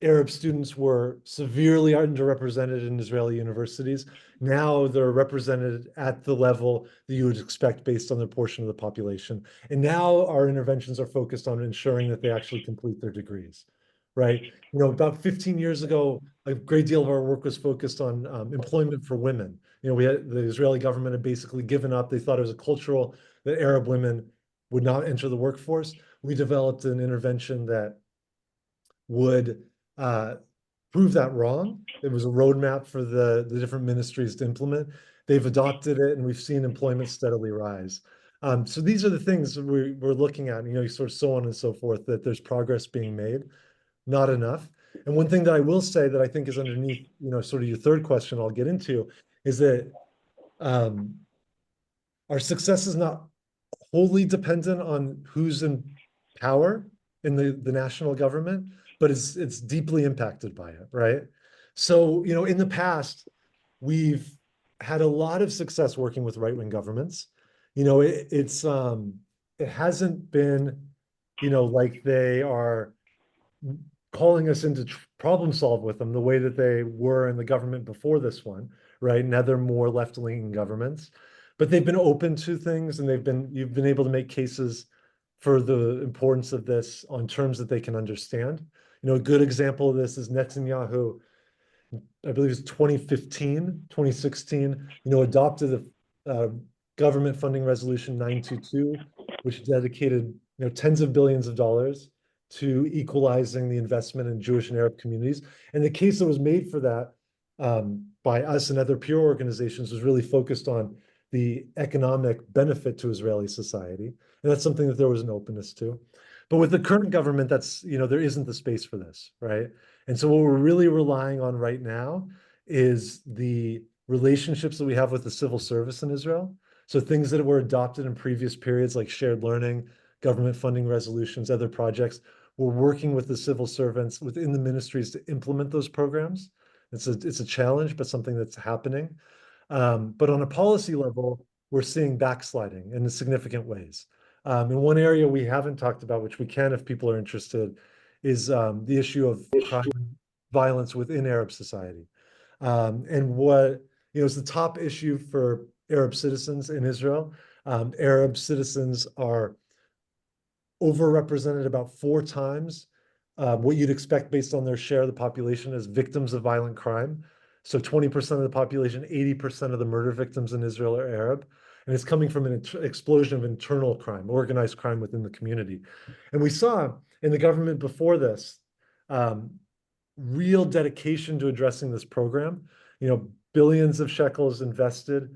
Arab students were severely underrepresented in Israeli universities. Now they're represented at the level that you would expect based on their portion of the population. And now our interventions are focused on ensuring that they actually complete their degrees, right? You know, about 15 years ago, a great deal of our work was focused on employment for women. You know, the Israeli government had basically given up. They thought it was a cultural that Arab women would not enter the workforce. We developed an intervention that would prove that wrong. It was a roadmap for the different ministries to implement. They've adopted it, and we've seen employment steadily rise. So these are the things that we're looking at, you know, sort of so on and so forth, that there's progress being made, not enough. And one thing that I will say that I think is underneath, you know, sort of your third question I'll get into is that our success is not wholly dependent on who's in power in the national government, but it's deeply impacted by it, right? So, you know, in the past, we've had a lot of success working with right-wing governments. You know, it hasn't been, you know, like they are calling us into problem solve with them the way that they were in the government before this one, right? Now they're more left-leaning governments, but they've been open to things, and you've been able to make cases for the importance of this on terms that they can understand. You know, a good example of this is Netanyahu, I believe it's 2015, 2016, you know, adopted a government funding resolution 922, which dedicated, you know, tens of billions of dollars to equalizing the investment in Jewish and Arab communities. And the case that was made for that by us and other peer organizations was really focused on the economic benefit to Israeli society. And that's something that there was an openness to. But with the current government, that's, you know, there isn't the space for this, right? And so what we're really relying on right now is the relationships that we have with the civil service in Israel. So things that were adopted in previous periods, like shared learning, government funding resolutions, other projects. We're working with the civil servants within the ministries to implement those programs. It's a challenge, but something that's happening. But on a policy level, we're seeing backsliding in significant ways. And one area we haven't talked about, which we can if people are interested, is the issue of crime and violence within Arab society. And what, you know, is the top issue for Arab citizens in Israel. Arab citizens are overrepresented about 4 times what you'd expect based on their share of the population as victims of violent crime. So 20% of the population, 80% of the murder victims in Israel are Arab. And it's coming from an explosion of internal crime, organized crime within the community. And we saw in the government before this, real dedication to addressing this program, billions of shekels invested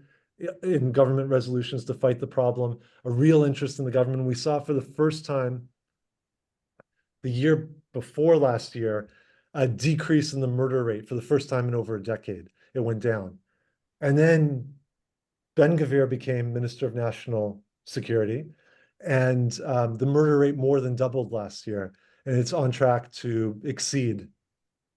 in government resolutions to fight the problem, a real interest in the government. We saw for the first time the year before last year, a decrease in the murder rate for the first time in over a decade. It went down. And then Ben-Gvir became Minister of National Security, and the murder rate more than doubled last year. And it's on track to exceed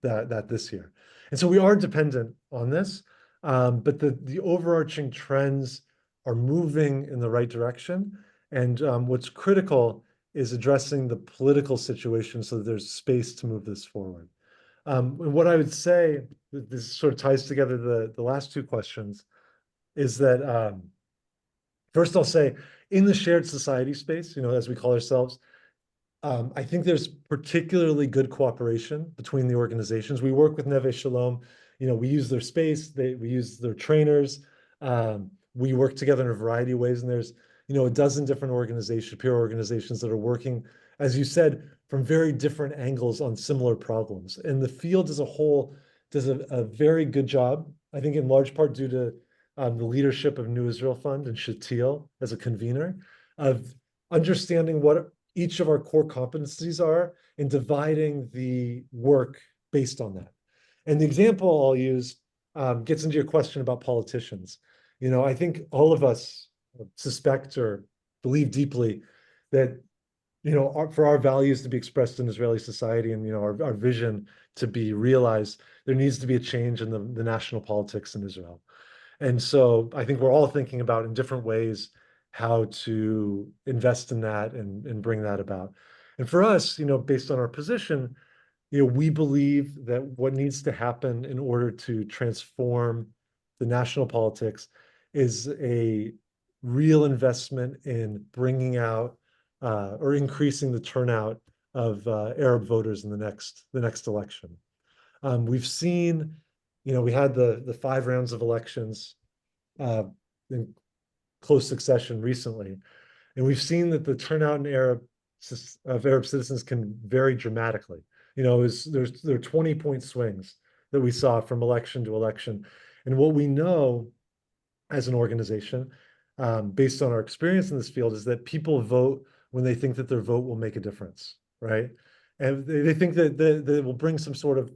that this year. And so we are dependent on this, but the overarching trends are moving in the right direction. And what's critical is addressing the political situation so that there's space to move this forward. And what I would say, this sort of ties together the last two questions, is that first I'll say, in the shared society space, as we call ourselves, I think there's particularly good cooperation between the organizations. We work with Neve Shalom. We use their space. We use their trainers. We work together in a variety of ways. And there's, a dozen different peer organizations that are working, as you said, from very different angles on similar problems. And the field as a whole does a very good job, I think in large part due to the leadership of New Israel Fund and Shatil as a convener, of understanding what each of our core competencies are and dividing the work based on that. And the example I'll use gets into your question about politicians. I think all of us suspect or believe deeply that, for our values to be expressed in Israeli society and, our vision to be realized, there needs to be a change in the national politics in Israel. And so I think we're all thinking about in different ways how to invest in that and bring that about. And for us, based on our position, we believe that what needs to happen in order to transform the national politics is a real investment in bringing out or increasing the turnout of Arab voters in the next election. We've seen, we had the 5 rounds of elections in close succession recently, and we've seen that the turnout in Arab citizens can vary dramatically. There are 20-point swings that we saw from election to election, and what we know as an organization, based on our experience in this field, is that people vote when they think that their vote will make a difference, right? And they think that it will bring some sort of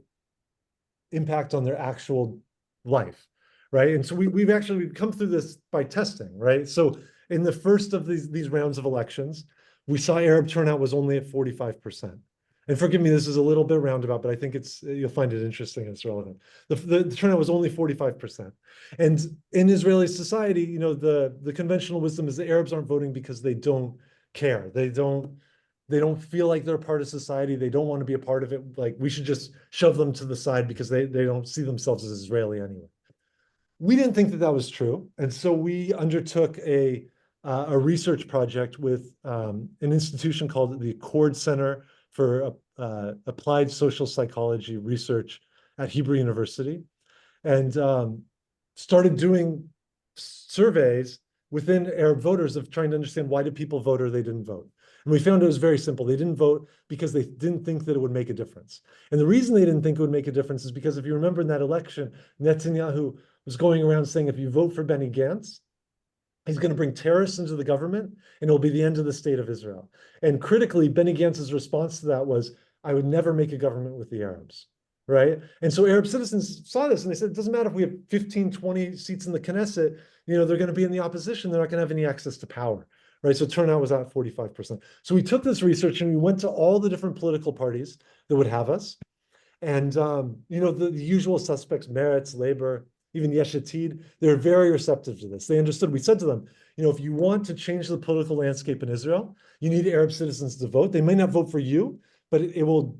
impact on their actual life, right? And so we've come through this by testing, right? So in the first of these rounds of elections, we saw Arab turnout was only at 45%. And forgive me, this is a little bit roundabout, but I think you'll find it interesting and it's relevant. The turnout was only 45%. And in Israeli society, the conventional wisdom is that Arabs aren't voting because they don't care. They don't feel like they're a part of society. They don't want to be a part of it. Like, we should just shove them to the side because they don't see themselves as Israeli anyway. We didn't think that was true. And so we undertook a research project with an institution called the Accord Center for Applied Social Psychology Research at Hebrew University, and started doing surveys within Arab voters of trying to understand, why did people vote or they didn't vote? And we found it was very simple. They didn't vote because they didn't think that it would make a difference. And the reason they didn't think it would make a difference is because, if you remember in that election, Netanyahu was going around saying, if you vote for Benny Gantz, he's going to bring terrorists into the government and it'll be the end of the state of Israel. And critically, Benny Gantz's response to that was, I would never make a government with the Arabs, right? And so Arab citizens saw this and they said, it doesn't matter if we have 15, 20 seats in the Knesset, they're going to be in the opposition. They're not going to have any access to power, right? So turnout was at 45%. So we took this research and we went to all the different political parties that would have us. And, the usual suspects, Meretz, Labor, even Yesh Atid, they're very receptive to this. They understood. We said to them, if you want to change the political landscape in Israel, you need Arab citizens to vote. They may not vote for you, but it will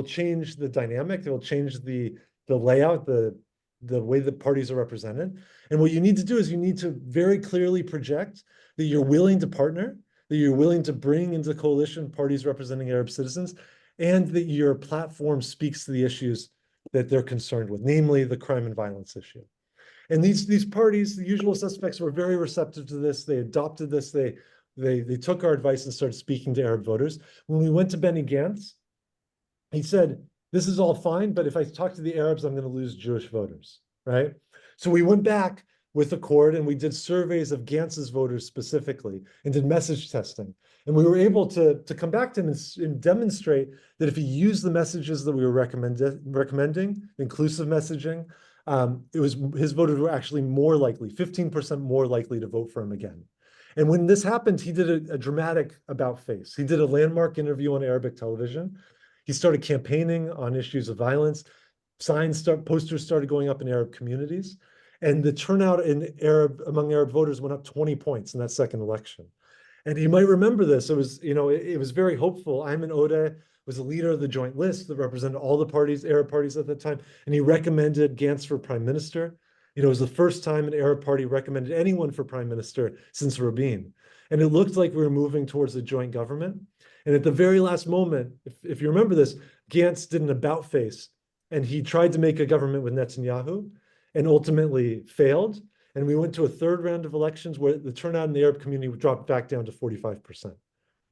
change the dynamic. It will change the layout, the way the parties are represented. And what you need to do is you need to very clearly project that you're willing to partner, that you're willing to bring into coalition parties representing Arab citizens, and that your platform speaks to the issues that they're concerned with, namely the crime and violence issue. And these parties, the usual suspects, were very receptive to this. They adopted this. They took our advice and started speaking to Arab voters. When we went to Benny Gantz, he said, this is all fine, but if I talk to the Arabs, I'm going to lose Jewish voters, right? So we went back with Accord and we did surveys of Gantz's voters specifically and did message testing. And we were able to come back to him and demonstrate that if he used the messages that we were recommending, inclusive messaging, his voters were actually more likely, 15% more likely to vote for him again. And when this happened, he did a dramatic about face. He did a landmark interview on Arabic television. He started campaigning on issues of violence. Posters started going up in Arab communities. And the turnout among Arab voters went up 20 points in that second election. And you might remember this. It was very hopeful. Ayman Odeh was a leader of the joint list that represented all the parties, Arab parties at that time. And he recommended Gantz for prime minister. It was the first time an Arab party recommended anyone for prime minister since Rabin. And it looked like we were moving towards a joint government. And at the very last moment, if you remember this, Gantz did an about face and he tried to make a government with Netanyahu and ultimately failed. And we went to a third round of elections where the turnout in the Arab community dropped back down to 45%,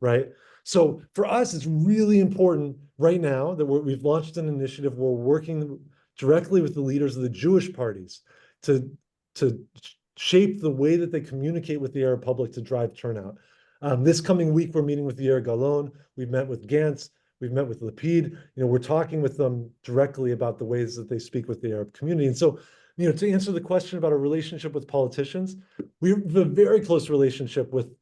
right? So for us, it's really important right now that we've launched an initiative where we're working directly with the leaders of the Jewish parties to shape the way that they communicate with the Arab public to drive turnout. This coming week, we're meeting with Yair Galon. We've met with Gantz. We've met with Lapid. We're talking with them directly about the ways that they speak with the Arab community. And so, to answer the question about our relationship with politicians, we have a very close relationship with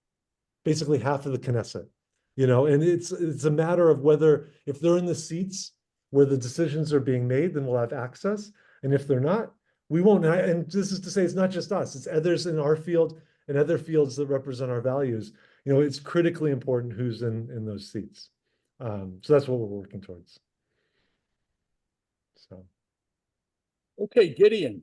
basically half of the Knesset, and it's a matter of whether, if they're in the seats where the decisions are being made, then we'll have access. And if they're not, we won't. And this is to say, it's not just us, it's others in our field and other fields that represent our values. It's critically important who's in those seats. So that's what we're working towards. So. Okay, Gideon.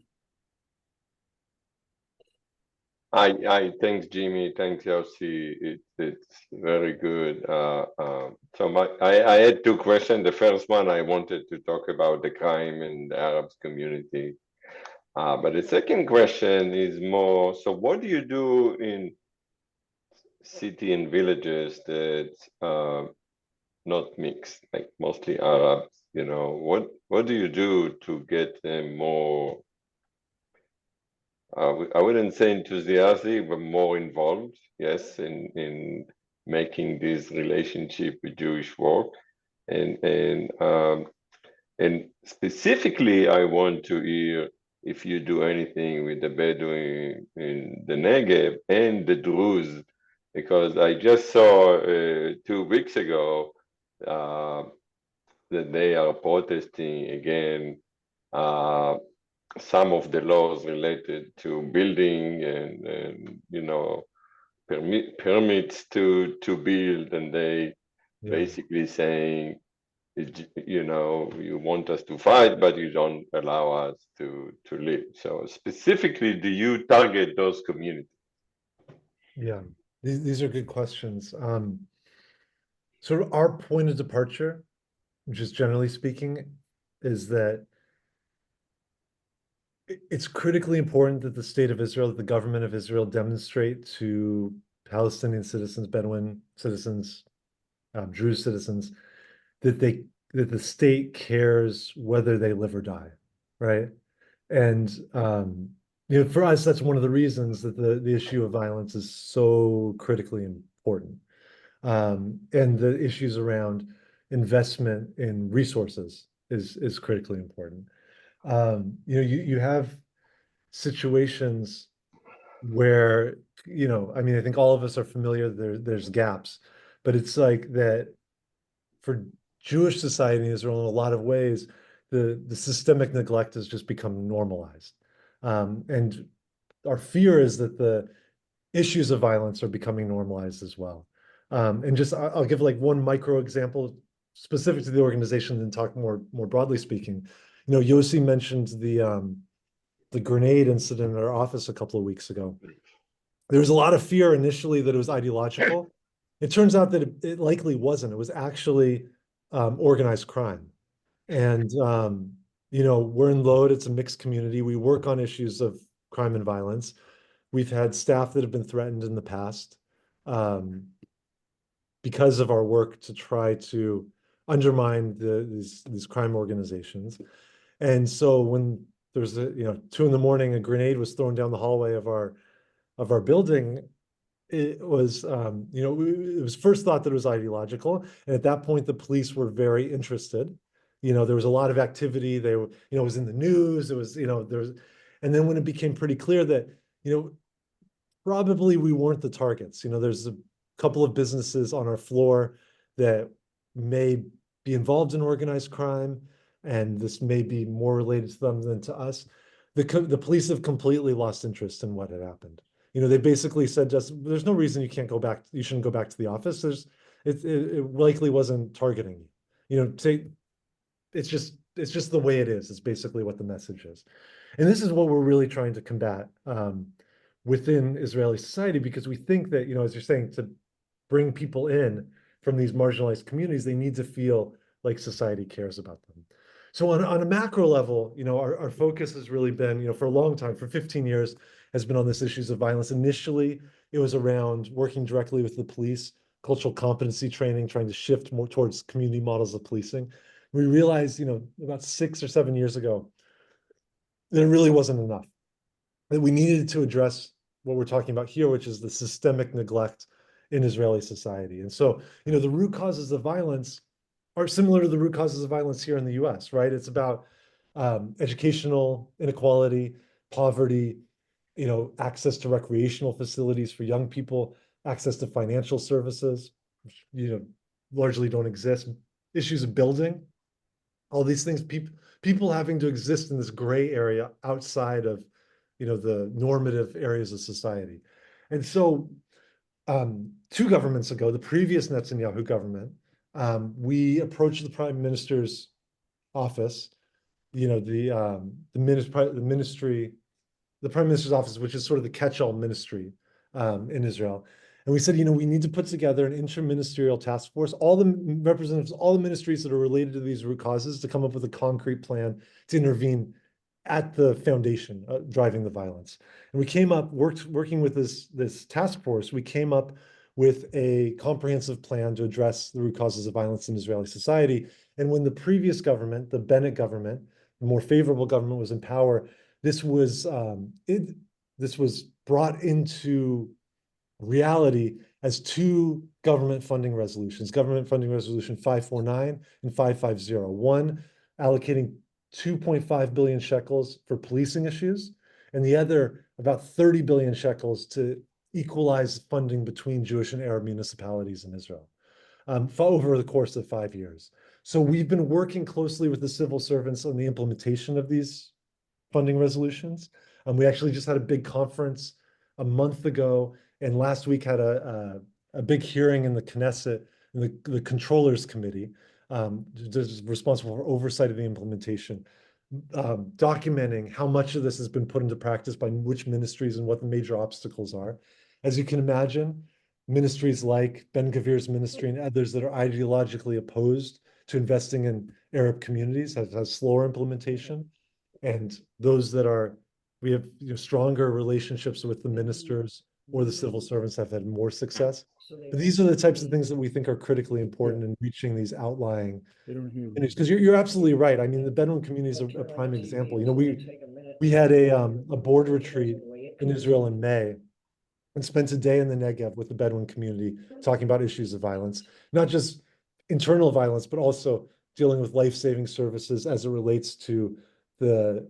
Thanks, Jimmy. Thanks, Yossi. It's very good. I had two questions. The first one, I wanted to talk about the crime in the Arab community. But the second question is more, so what do you do in city and villages that not mixed, like mostly Arabs? What do you do to get them more, I wouldn't say enthusiastic, but more involved, yes, in making this relationship with Jewish work, and specifically, I want to hear if you do anything with the Bedouin in the Negev and the Druze, because I just saw 2 weeks ago that they are protesting again some of the laws related to building and permits to build, and they basically saying, you want us to fight, but you don't allow us to live. So specifically, do you target those communities? Yeah, these are good questions. So our point of departure, just generally speaking, is that it's critically important that the state of Israel, that the government of Israel demonstrate to Palestinian citizens, Bedouin citizens, Druze citizens, that the state cares whether they live or die, right? And for us, that's one of the reasons that the issue of violence is so critically important. And the issues around investment in resources is critically important. You have situations where, I think all of us are familiar, there's gaps, but it's like that for Jewish society in Israel, in a lot of ways, the systemic neglect has just become normalized. And our fear is that the issues of violence are becoming normalized as well. And just, I'll give like one micro example specific to the organization and talk more broadly speaking. Yossi mentioned the grenade incident in our office a couple of weeks ago. There was a lot of fear initially that it was ideological. It turns out that it likely wasn't. It was actually organized crime. And You know, we're in Lod, it's a mixed community. We work on issues of crime and violence. We've had staff that have been threatened in the past because of our work to try to undermine these crime organizations. And so when there's a, 2 a.m, a grenade was thrown down the hallway of our building. It was, it was first thought that it was ideological. And at that point, the police were very interested. There was a lot of activity. They were, it was in the news. It was, and then when it became pretty clear that, probably we weren't the targets. There's a couple of businesses on our floor that may be involved in organized crime, and this may be more related to them than to us. The police have completely lost interest in what had happened. They basically said, just there's no reason you can't go back. You shouldn't go back to the office. It likely wasn't targeting you. It's just the way it is. It's basically what the message is, and this is what we're really trying to combat within Israeli society, because we think that, as you're saying, to bring people in from these marginalized communities, they need to feel like society cares about them. So on a macro level, our focus has really been, for a long time, for 15 years, has been on this issues of violence. Initially, it was around working directly with the police, cultural competency training, trying to shift more towards community models of policing. We realized, about 6 or 7 years ago, that it really wasn't enough, that we needed to address what we're talking about here, which is the systemic neglect in Israeli society. And so, the root causes of violence are similar to the root causes of violence here in the US, right? It's about educational inequality, poverty, access to recreational facilities for young people, access to financial services, which, largely don't exist, issues of building, all these things, people having to exist in this gray area outside of, the normative areas of society. And so 2 governments ago, the previous Netanyahu government, we approached the prime minister's office, the ministry, the prime minister's office, which is sort of the catch-all ministry in Israel. And we said, we need to put together an interministerial task force, all the representatives, all the ministries that are related to these root causes, to come up with a concrete plan to intervene at the foundation driving the violence. And we came up, working with this task force, we came up with a comprehensive plan to address the root causes of violence in Israeli society. And when the previous government, the Bennett government, the more favorable government, was in power, this was brought into reality as 2 government funding resolutions, Government Funding Resolution 549 and 550. One allocating 2.5 billion shekels for policing issues, and the other about 30 billion shekels to equalize funding between Jewish and Arab municipalities in Israel over the course of 5 years. So we've been working closely with the civil servants on the implementation of these funding resolutions. We actually just had a big conference a month ago, and last week had a big hearing in the Knesset, in the Controllers Committee, responsible for oversight of the implementation, documenting how much of this has been put into practice by which ministries and what the major obstacles are. As you can imagine, ministries like Ben-Gvir's ministry and others that are ideologically opposed to investing in Arab communities has slower implementation. And those that we have stronger relationships with the ministers or the civil servants have had more success. But these are the types of things that we think are critically important in reaching these outlying communities. Because you're absolutely right. I mean, the Bedouin community is a prime example. We had a board retreat in Israel in May and spent a day in the Negev with the Bedouin community talking about issues of violence, not just internal violence, but also dealing with life-saving services as it relates to the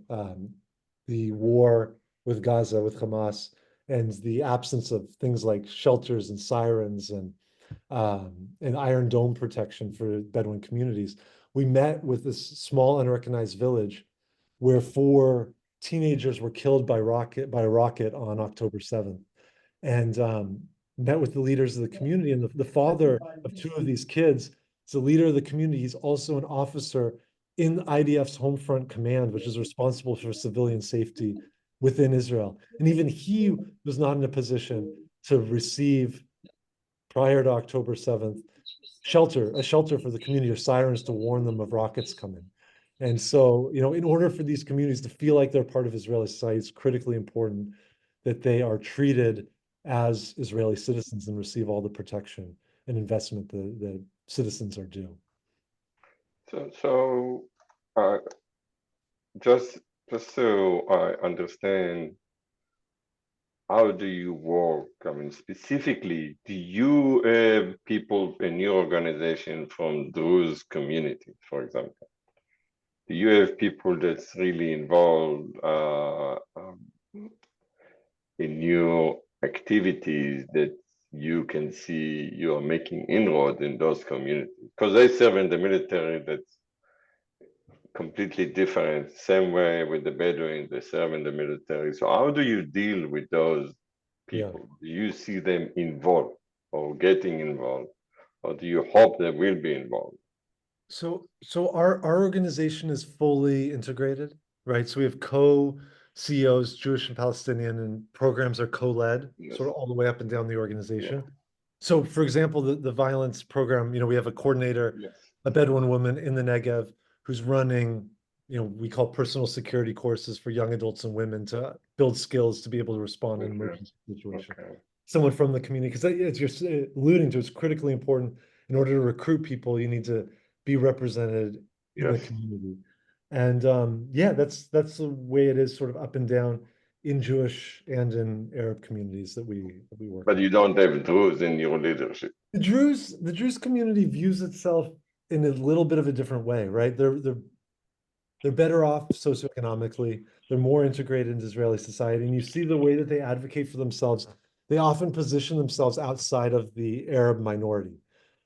war with Gaza, with Hamas, and the absence of things like shelters and sirens and Iron Dome protection for Bedouin communities. We met with this small unrecognized village where 4 teenagers were killed by a rocket on October 7th, and met with the leaders of the community. And the father of 2 of these kids is the leader of the community. He's also an officer in IDF's Home Front Command, which is responsible for civilian safety within Israel. And even he was not in a position to receive, prior to October 7th, a shelter for the community, or sirens to warn them of rockets coming. And so, in order for these communities to feel like they're part of Israeli society, it's critically important that they are treated as Israeli citizens and receive all the protection and investment that citizens are due. So, uh, just so I understand, how do you work? I mean, specifically, do you have people in your organization from Druze community, for example? Do you have people that's really involved in your activities that you can see you are making inroads in those communities? Because they serve in the military, that's completely different. Same way with the Bedouins, they serve in the military. So how do you deal with those people? Do you see them involved or getting involved? Or do you hope they will be involved? So our organization is fully integrated, right? So we have co-CEOs, Jewish and Palestinian, and programs are co-led, Yes. sort of all the way up and down the organization. So, for example, the violence program, we have a coordinator, Yes. a Bedouin woman in the Negev who's running, we call personal security courses for young adults and women to build skills to be able to respond in emergency situations. Okay. Someone from the community, because as you're alluding to, it's critically important. In order to recruit people, you need to be represented in the Yes. community. And that's the way it is, sort of up and down in Jewish and in Arab communities that we work But with. you don't have Druze in your leadership. The Druze community views itself in a little bit of a different way, right? They're better off socioeconomically. They're more integrated into Israeli society. And you see the way that they advocate for themselves. They often position themselves outside of the Arab minority,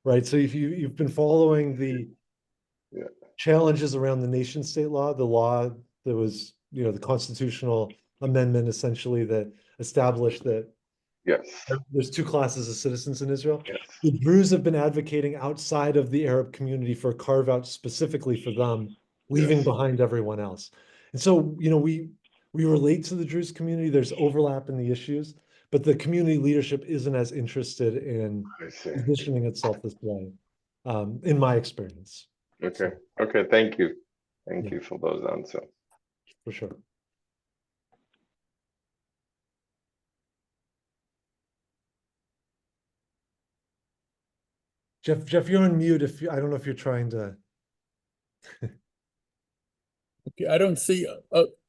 right? So if you've been following the challenges around the nation state law, the law that was, the constitutional amendment essentially that established that Yes. there's two classes of citizens in Israel. Yes. The Druze have been advocating outside of the Arab community for a carve out specifically for them, leaving behind everyone else. And so, we relate to the Druze community. There's overlap in the issues, but the community leadership isn't as interested in I see. positioning itself this way, in my experience. Okay. So, Okay. Thank you. Thank Yeah. you for those answers. for sure. Jeff, you're on mute. I don't know if you're trying to. Okay, I don't see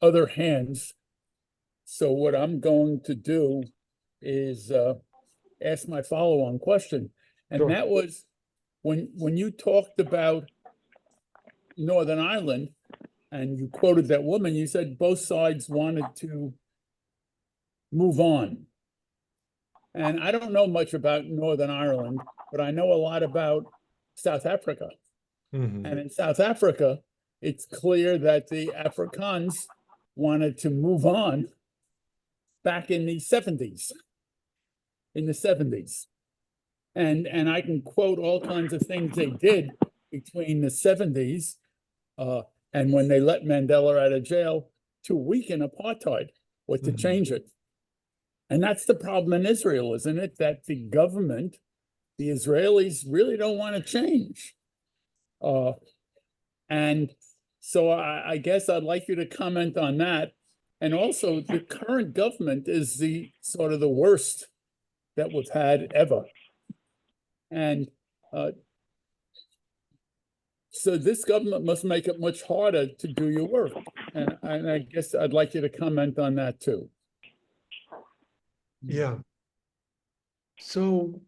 other hands. So what I'm going to do is ask my follow-on question. And Sure. that was when you talked about Northern Ireland and you quoted that woman, you said both sides wanted to move on. And I don't know much about Northern Ireland, but I know a lot about South Africa. Mhm. And in South Africa, it's clear that the Afrikaans wanted to move on back in the 70s. And I can quote all kinds of things they did between the 70s and when they let Mandela out of jail to weaken apartheid or to change it. And that's the problem in Israel, isn't it? That the government, the Israelis really don't want to change. And so I guess I'd like you to comment on that. And also the current government is the sort of the worst that we've had ever. And so this government must make it much harder to do your work. And I guess I'd like you to comment on that too. Yeah. So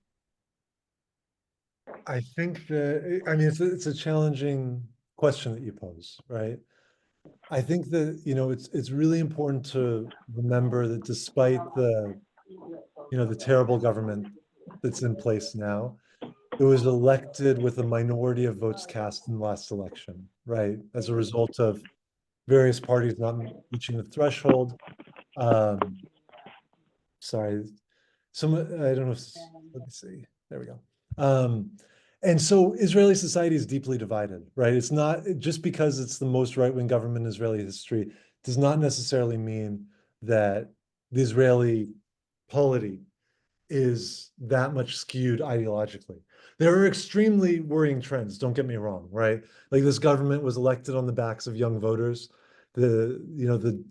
I think that, it's a challenging question that you pose, right? I think that, it's really important to remember that despite the terrible government that's in place now, it was elected with a minority of votes cast in the last election, right? As a result of various parties not reaching the threshold. Sorry, I don't know if, let me see, there we go. And so Israeli society is deeply divided, right? It's not just because it's the most right-wing government in Israeli history does not necessarily mean that the Israeli polity is that much skewed ideologically. There are extremely worrying trends, don't get me wrong, right? Like this government was elected on the backs of young voters. The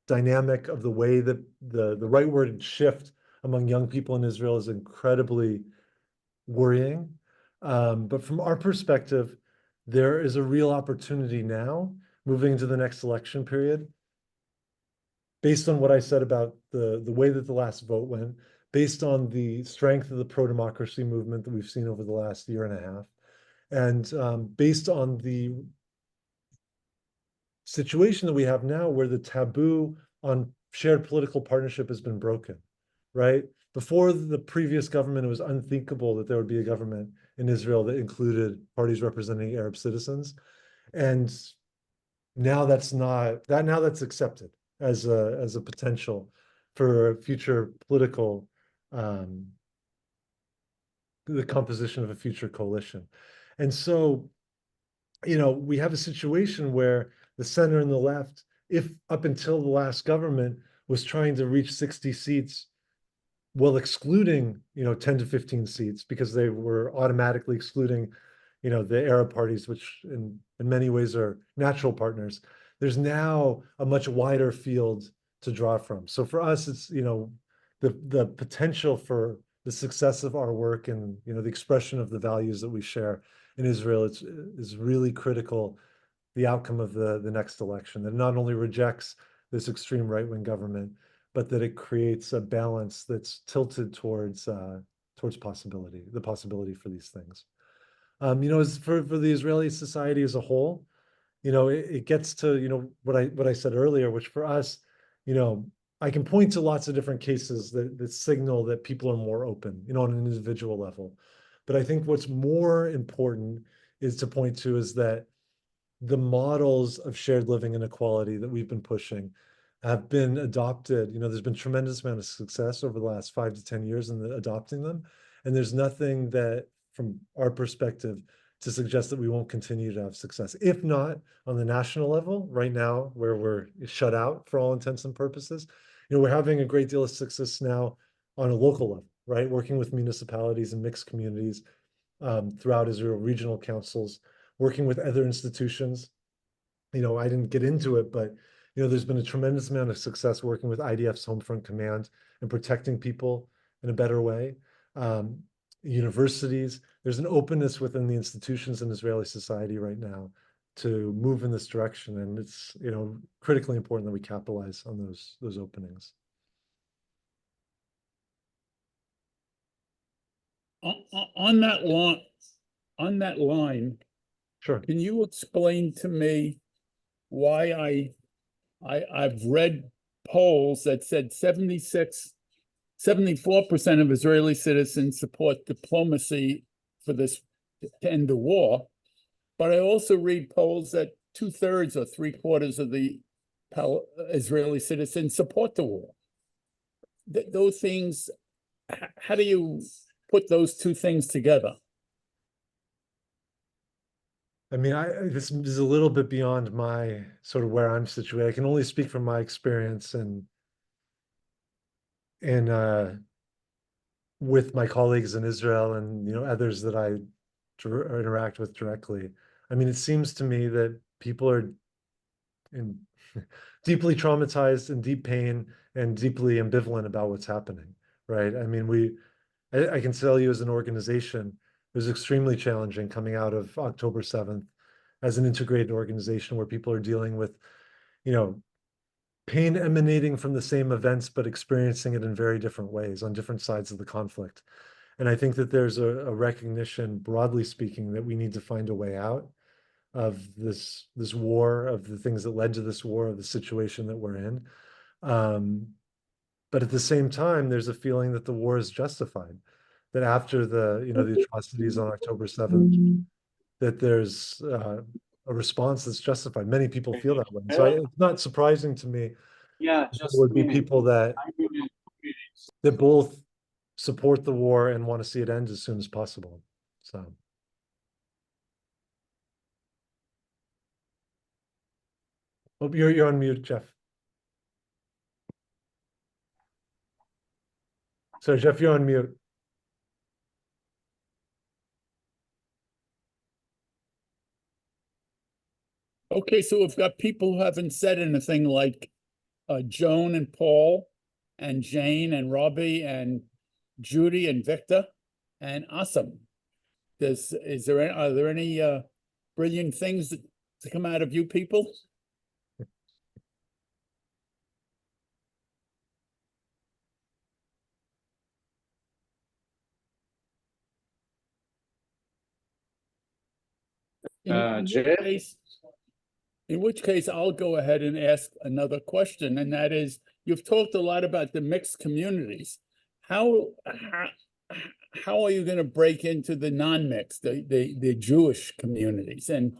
dynamic of the way that the rightward shift among young people in Israel is incredibly worrying. But from our perspective, there is a real opportunity now, moving into the next election period, based on what I said about the way that the last vote went, based on the strength of the pro-democracy movement that we've seen over the last year and a half, and based on the situation that we have now where the taboo on shared political partnership has been broken, right? Before the previous government, it was unthinkable that there would be a government in Israel that included parties representing Arab citizens. And now that's accepted as a potential for future political, the composition of a future coalition. And so, we have a situation where the center and the left, if up until the last government was trying to reach 60 seats, well, excluding, 10 to 15 seats, because they were automatically excluding, the Arab parties, which in many ways are natural partners. There's now a much wider field to draw from. So for us, it's, the potential for the success of our work and, the expression of the values that we share in Israel is really critical, the outcome of the next election, that not only rejects this extreme right-wing government, but that it creates a balance that's tilted towards the possibility for these things. As for the Israeli society as a whole, it gets to, what I said earlier, which for us, I can point to lots of different cases that signal that people are more open, on an individual level. But I think what's more important is to point to is that the models of shared living and equality that we've been pushing have been adopted. There's been tremendous amount of success over the last 5 to 10 years in adopting them. And there's nothing that, from our perspective, to suggest that we won't continue to have success. If not on the national level, right now, where we're shut out for all intents and purposes, we're having a great deal of success now on a local level, right? Working with municipalities and mixed communities throughout Israel, regional councils, working with other institutions. I didn't get into it, but there's been a tremendous amount of success working with IDF's Homefront Command and protecting people in a better way. Universities, there's an openness within the institutions in Israeli society right now to move in this direction, and it's critically important that we capitalize on those openings. On that line, Sure. can you explain to me why I've read polls that said 74% of Israeli citizens support diplomacy for this to end the war, but I also read polls that 2/3 or 3/4 of the Israeli citizens support the war. Those things, how do you put those two things together? I mean, this is a little bit beyond my sort of where I'm situated. I can only speak from my experience and with my colleagues in Israel and others that I interact with directly. I mean, it seems to me that people are deeply traumatized, in deep pain, and deeply ambivalent about what's happening, right? I mean, I can tell you as an organization, it was extremely challenging coming out of October 7th as an integrated organization where people are dealing with, pain emanating from the same events, but experiencing it in very different ways on different sides of the conflict. And I think that there's a recognition, broadly speaking, that we need to find a way out of this war, of the things that led to this war, of the situation that we're in. But at the same time, there's a feeling that the war is justified, that after the atrocities on October 7th, that there's a response that's justified. Many people feel that way. So it's not surprising to me. Yeah, there would be people that both support the war and want to see it end as soon as possible. So. Oh, you're on mute, Jeff. So Jeff, you're on mute. Okay, so we've got people who haven't said anything like Joan and Paul and Jane and Robbie and Judy and Victor and Assam. Are there any brilliant things to come out of you people? Jeff? In which case, I'll go ahead and ask another question, and that is, you've talked a lot about the mixed communities. How are you going to break into the non-mixed, the Jewish communities? And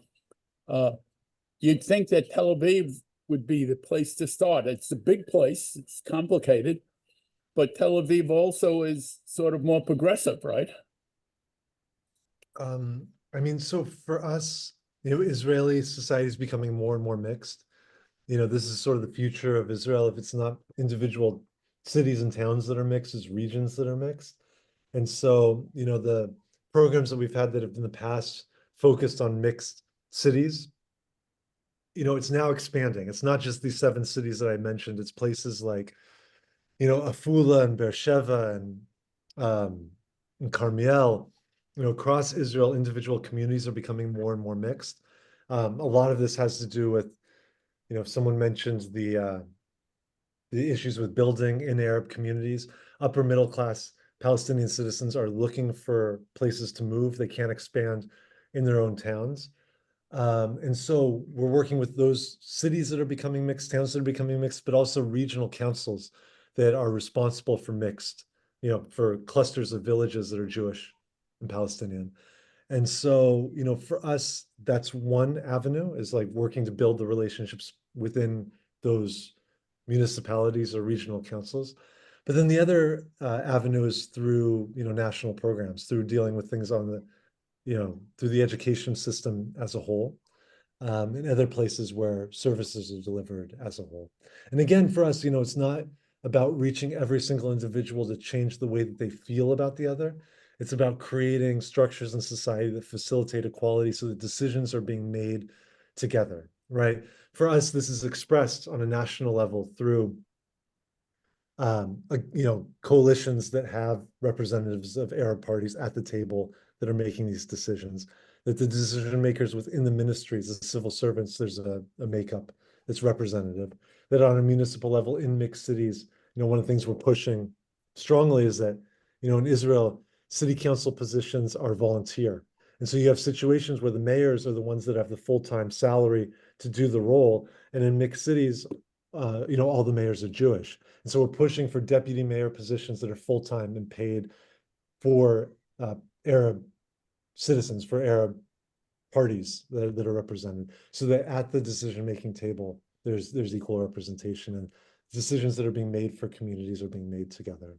you'd think that Tel Aviv would be the place to start. It's a big place, it's complicated, but Tel Aviv also is sort of more progressive, right? I mean, so for us, Israeli society is becoming more and more mixed. This is sort of the future of Israel. If it's not individual cities and towns that are mixed, it's regions that are mixed. And so, the programs that we've had that have in the past focused on mixed cities, it's now expanding. It's not just these 7 cities that I mentioned. It's places like, Afula and Beersheba and Carmiel. Across Israel, individual communities are becoming more and more mixed. A lot of this has to do with, someone mentioned the issues with building in Arab communities. Upper middle class Palestinian citizens are looking for places to move. They can't expand in their own towns. And so we're working with those cities that are becoming mixed, towns that are becoming mixed, but also regional councils that are responsible for mixed, for clusters of villages that are Jewish and Palestinian. And so, for us, that's one avenue, is like working to build the relationships within those municipalities or regional councils. But then the other avenue is through, national programs, through dealing with things on the, through the education system as a whole, and other places where services are delivered as a whole. And again, for us, it's not about reaching every single individual to change the way that they feel about the other. It's about creating structures in society that facilitate equality so that decisions are being made together, right? For us, this is expressed on a national level through coalitions that have representatives of Arab parties at the table that are making these decisions, that the decision makers within the ministries, the civil servants, there's a makeup that's representative, that on a municipal level in mixed cities, one of the things we're pushing strongly is that, in Israel, city council positions are volunteer. And so you have situations where the mayors are the ones that have the full-time salary to do the role. And in mixed cities, all the mayors are Jewish. And so we're pushing for deputy mayor positions that are full-time and paid for Arab citizens, for Arab parties that are represented, so that at the decision-making table, there's equal representation, and decisions that are being made for communities are being made together.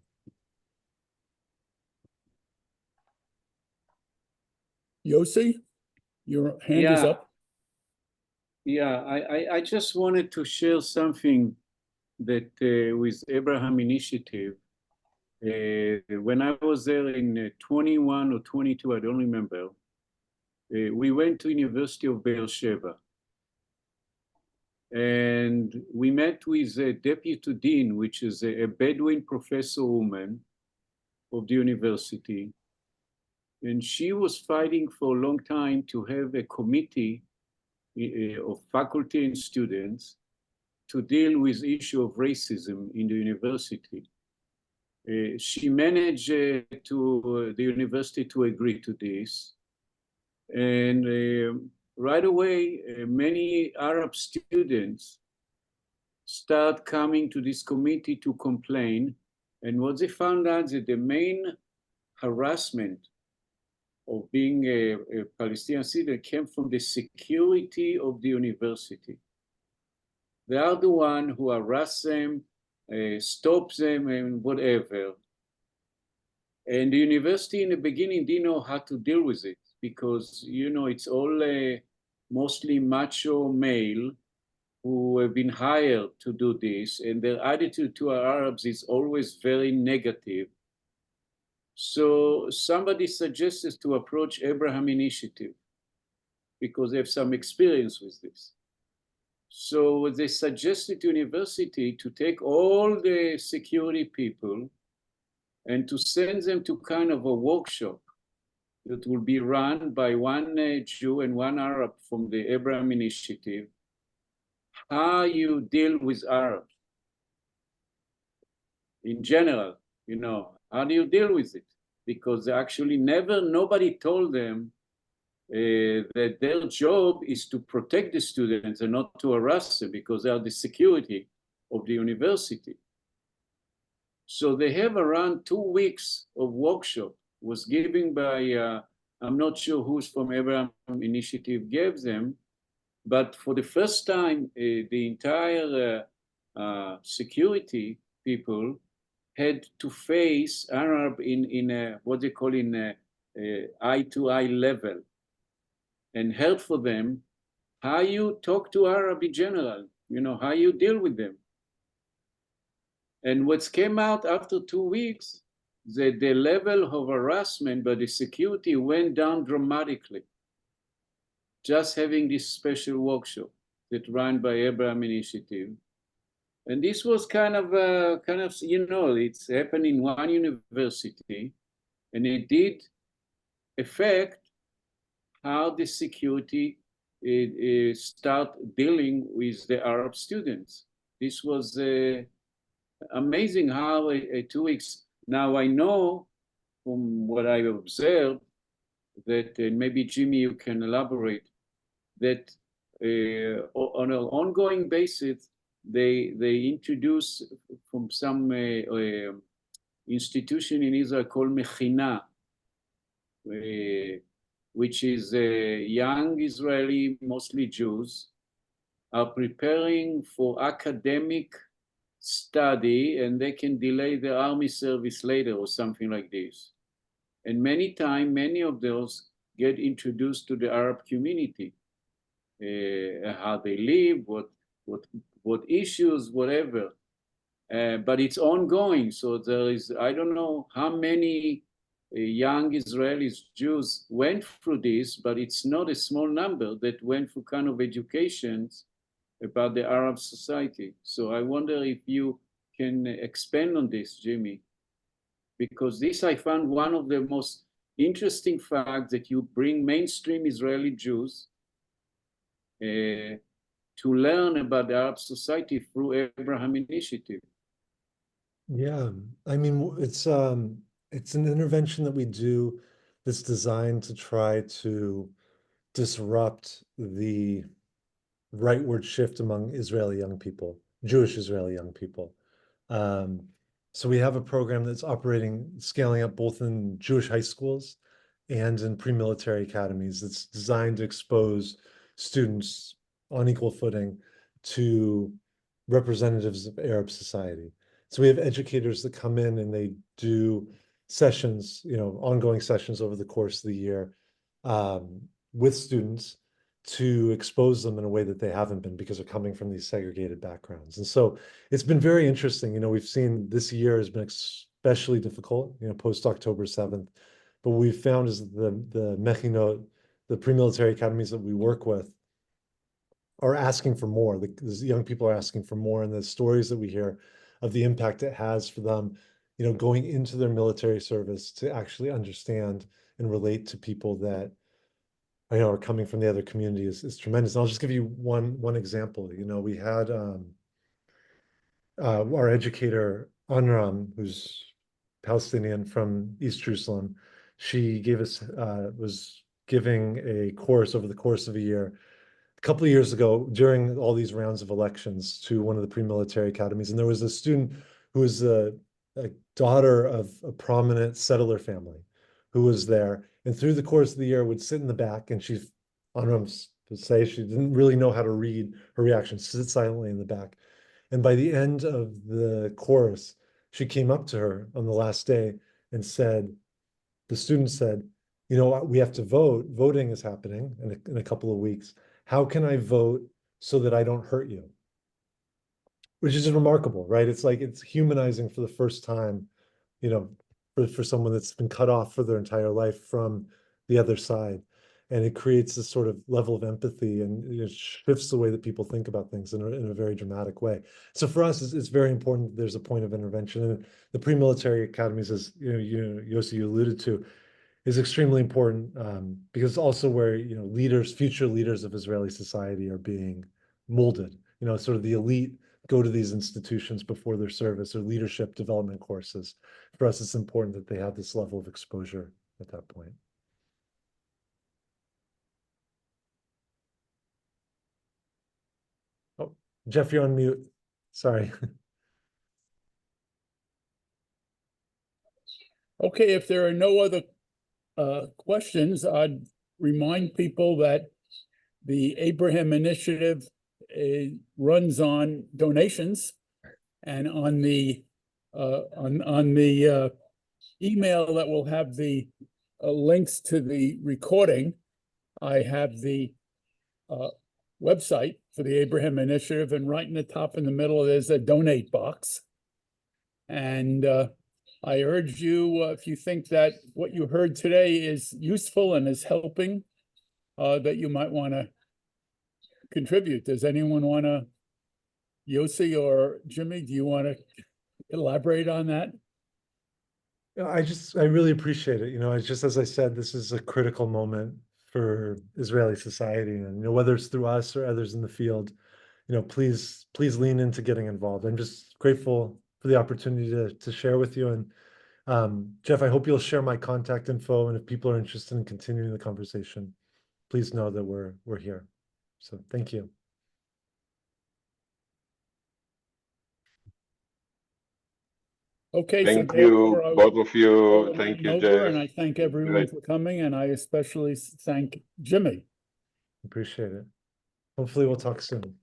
Yossi, your hand is up. Yeah, I just wanted to share something that with Abraham Initiative. When I was there in 21 or 22, I don't remember, we went to University of Beersheba. And we met with a deputy dean, which is a Bedouin professor woman of the university. And she was fighting for a long time to have a committee of faculty and students to deal with the issue of racism in the university. She managed the university to agree to this. And right away, many Arab students start coming to this committee to complain. And what they found out that the main harassment of being a Palestinian citizen came from the security of the university. They are the one who harass them, stop them, and whatever. And the university in the beginning didn't know how to deal with it because, it's all mostly macho male who have been hired to do this, and their attitude to our Arabs is always very negative. So somebody suggested to approach Abraham Initiative because they have some experience with this. So they suggested to university to take all the security people and to send them to kind of a workshop that will be run by one Jew and one Arab from the Abraham Initiative, how you deal with Arabs in general, how do you deal with it? Because actually nobody told them that their job is to protect the students and not to harass them because they are the security of the university. So they have around 2 weeks of workshop was given by, I'm not sure who's from Abraham Initiative gave them, but for the first time, the entire security people had to face Arab in a, what they call in a eye-to-eye level, and help for them how you talk to Arab in general, how you deal with them. And what came out after 2 weeks, that the level of harassment by the security went down dramatically. Just having this special workshop that run by Abraham Initiative. And this was kind of, it's happened in one university, and it did affect how the security start dealing with the Arab students. This was amazing how 2 weeks. Now I know from what I observed that, maybe Jimmy, you can elaborate, that on an ongoing basis, they introduce from some institution in Israel called Mechina, which is young Israeli, mostly Jews, are preparing for academic study, and they can delay the army service later or something like this. And many times, many of those get introduced to the Arab community, how they live, what issues, whatever. But it's ongoing. So there is, I don't know how many young Israelis, Jews went through this, but it's not a small number that went through kind of educations about the Arab society. So I wonder if you can expand on this, Jimmy, because this I found one of the most interesting facts, that you bring mainstream Israeli Jews to learn about the Arab society through Abraham Initiative. Yeah, I mean, it's an intervention that we do that's designed to try to disrupt the rightward shift among Israeli young people, Jewish Israeli young people. So we have a program that's operating, scaling up both in Jewish high schools and in pre-military academies. It's designed to expose students on equal footing to representatives of Arab society. So we have educators that come in and they do sessions, ongoing sessions over the course of the year with students to expose them in a way that they haven't been, because they're coming from these segregated backgrounds. And so it's been very interesting. We've seen this year has been especially difficult, post October 7th. But what we've found is the mechinot, the pre-military academies that we work with, are asking for more. The young people are asking for more, and the stories that we hear of the impact it has for them, going into their military service to actually understand and relate to people that are coming from the other community is tremendous. And I'll just give you one example. We had our educator Anram, who's Palestinian from East Jerusalem. She was giving a course over the course of a year, a couple of years ago, during all these rounds of elections, to one of the pre-military academies. And there was a student who was a daughter of a prominent settler family who was there. And through the course of the year would sit in the back, and Anram would say she didn't really know how to read her reaction, sit silently in the back. And by the end of the course, she came up to her on the last day and the student said, we have to vote. Voting is happening in a couple of weeks. How can I vote so that I don't hurt you? Which is just remarkable, right? It's like, it's humanizing for the first time, for someone that's been cut off for their entire life from the other side. and it creates this sort of level of empathy, and it shifts the way that people think about things in a very dramatic way. So for us, it's very important that there's a point of intervention, and the pre-military academies, as Yossi, you alluded to, is extremely important, because it's also where future leaders of Israeli society are being molded. Sort of the elite go to these institutions before their service or leadership development courses. For us, it's important that they have this level of exposure at that point. Oh, Jeff, you're on mute. Sorry. Okay, if there are no other questions, I'd remind people that the Abraham Initiative runs on donations, and on the email that will have the links to the recording, I have the website for the Abraham Initiative, and right in the top in the middle there's a donate box. And I urge you, if you think that what you heard today is useful and is helping, that you might want to contribute. Does anyone want to, Yossi or Jimmy, do you want to elaborate on that? I really appreciate it. It's just, as I said, this is a critical moment for Israeli society, and whether it's through us or others in the field, please lean into getting involved. I'm just grateful for the opportunity to share with you. And Jeff, I hope you'll share my contact info, and if people are interested in continuing the conversation, please know that we're here. So thank you. Okay, Thank so you, therefore both of you. call the Thank meeting you, over, Jeff. and I thank everyone Great. for coming, and I especially thank Jimmy. Appreciate it. Hopefully we'll talk soon.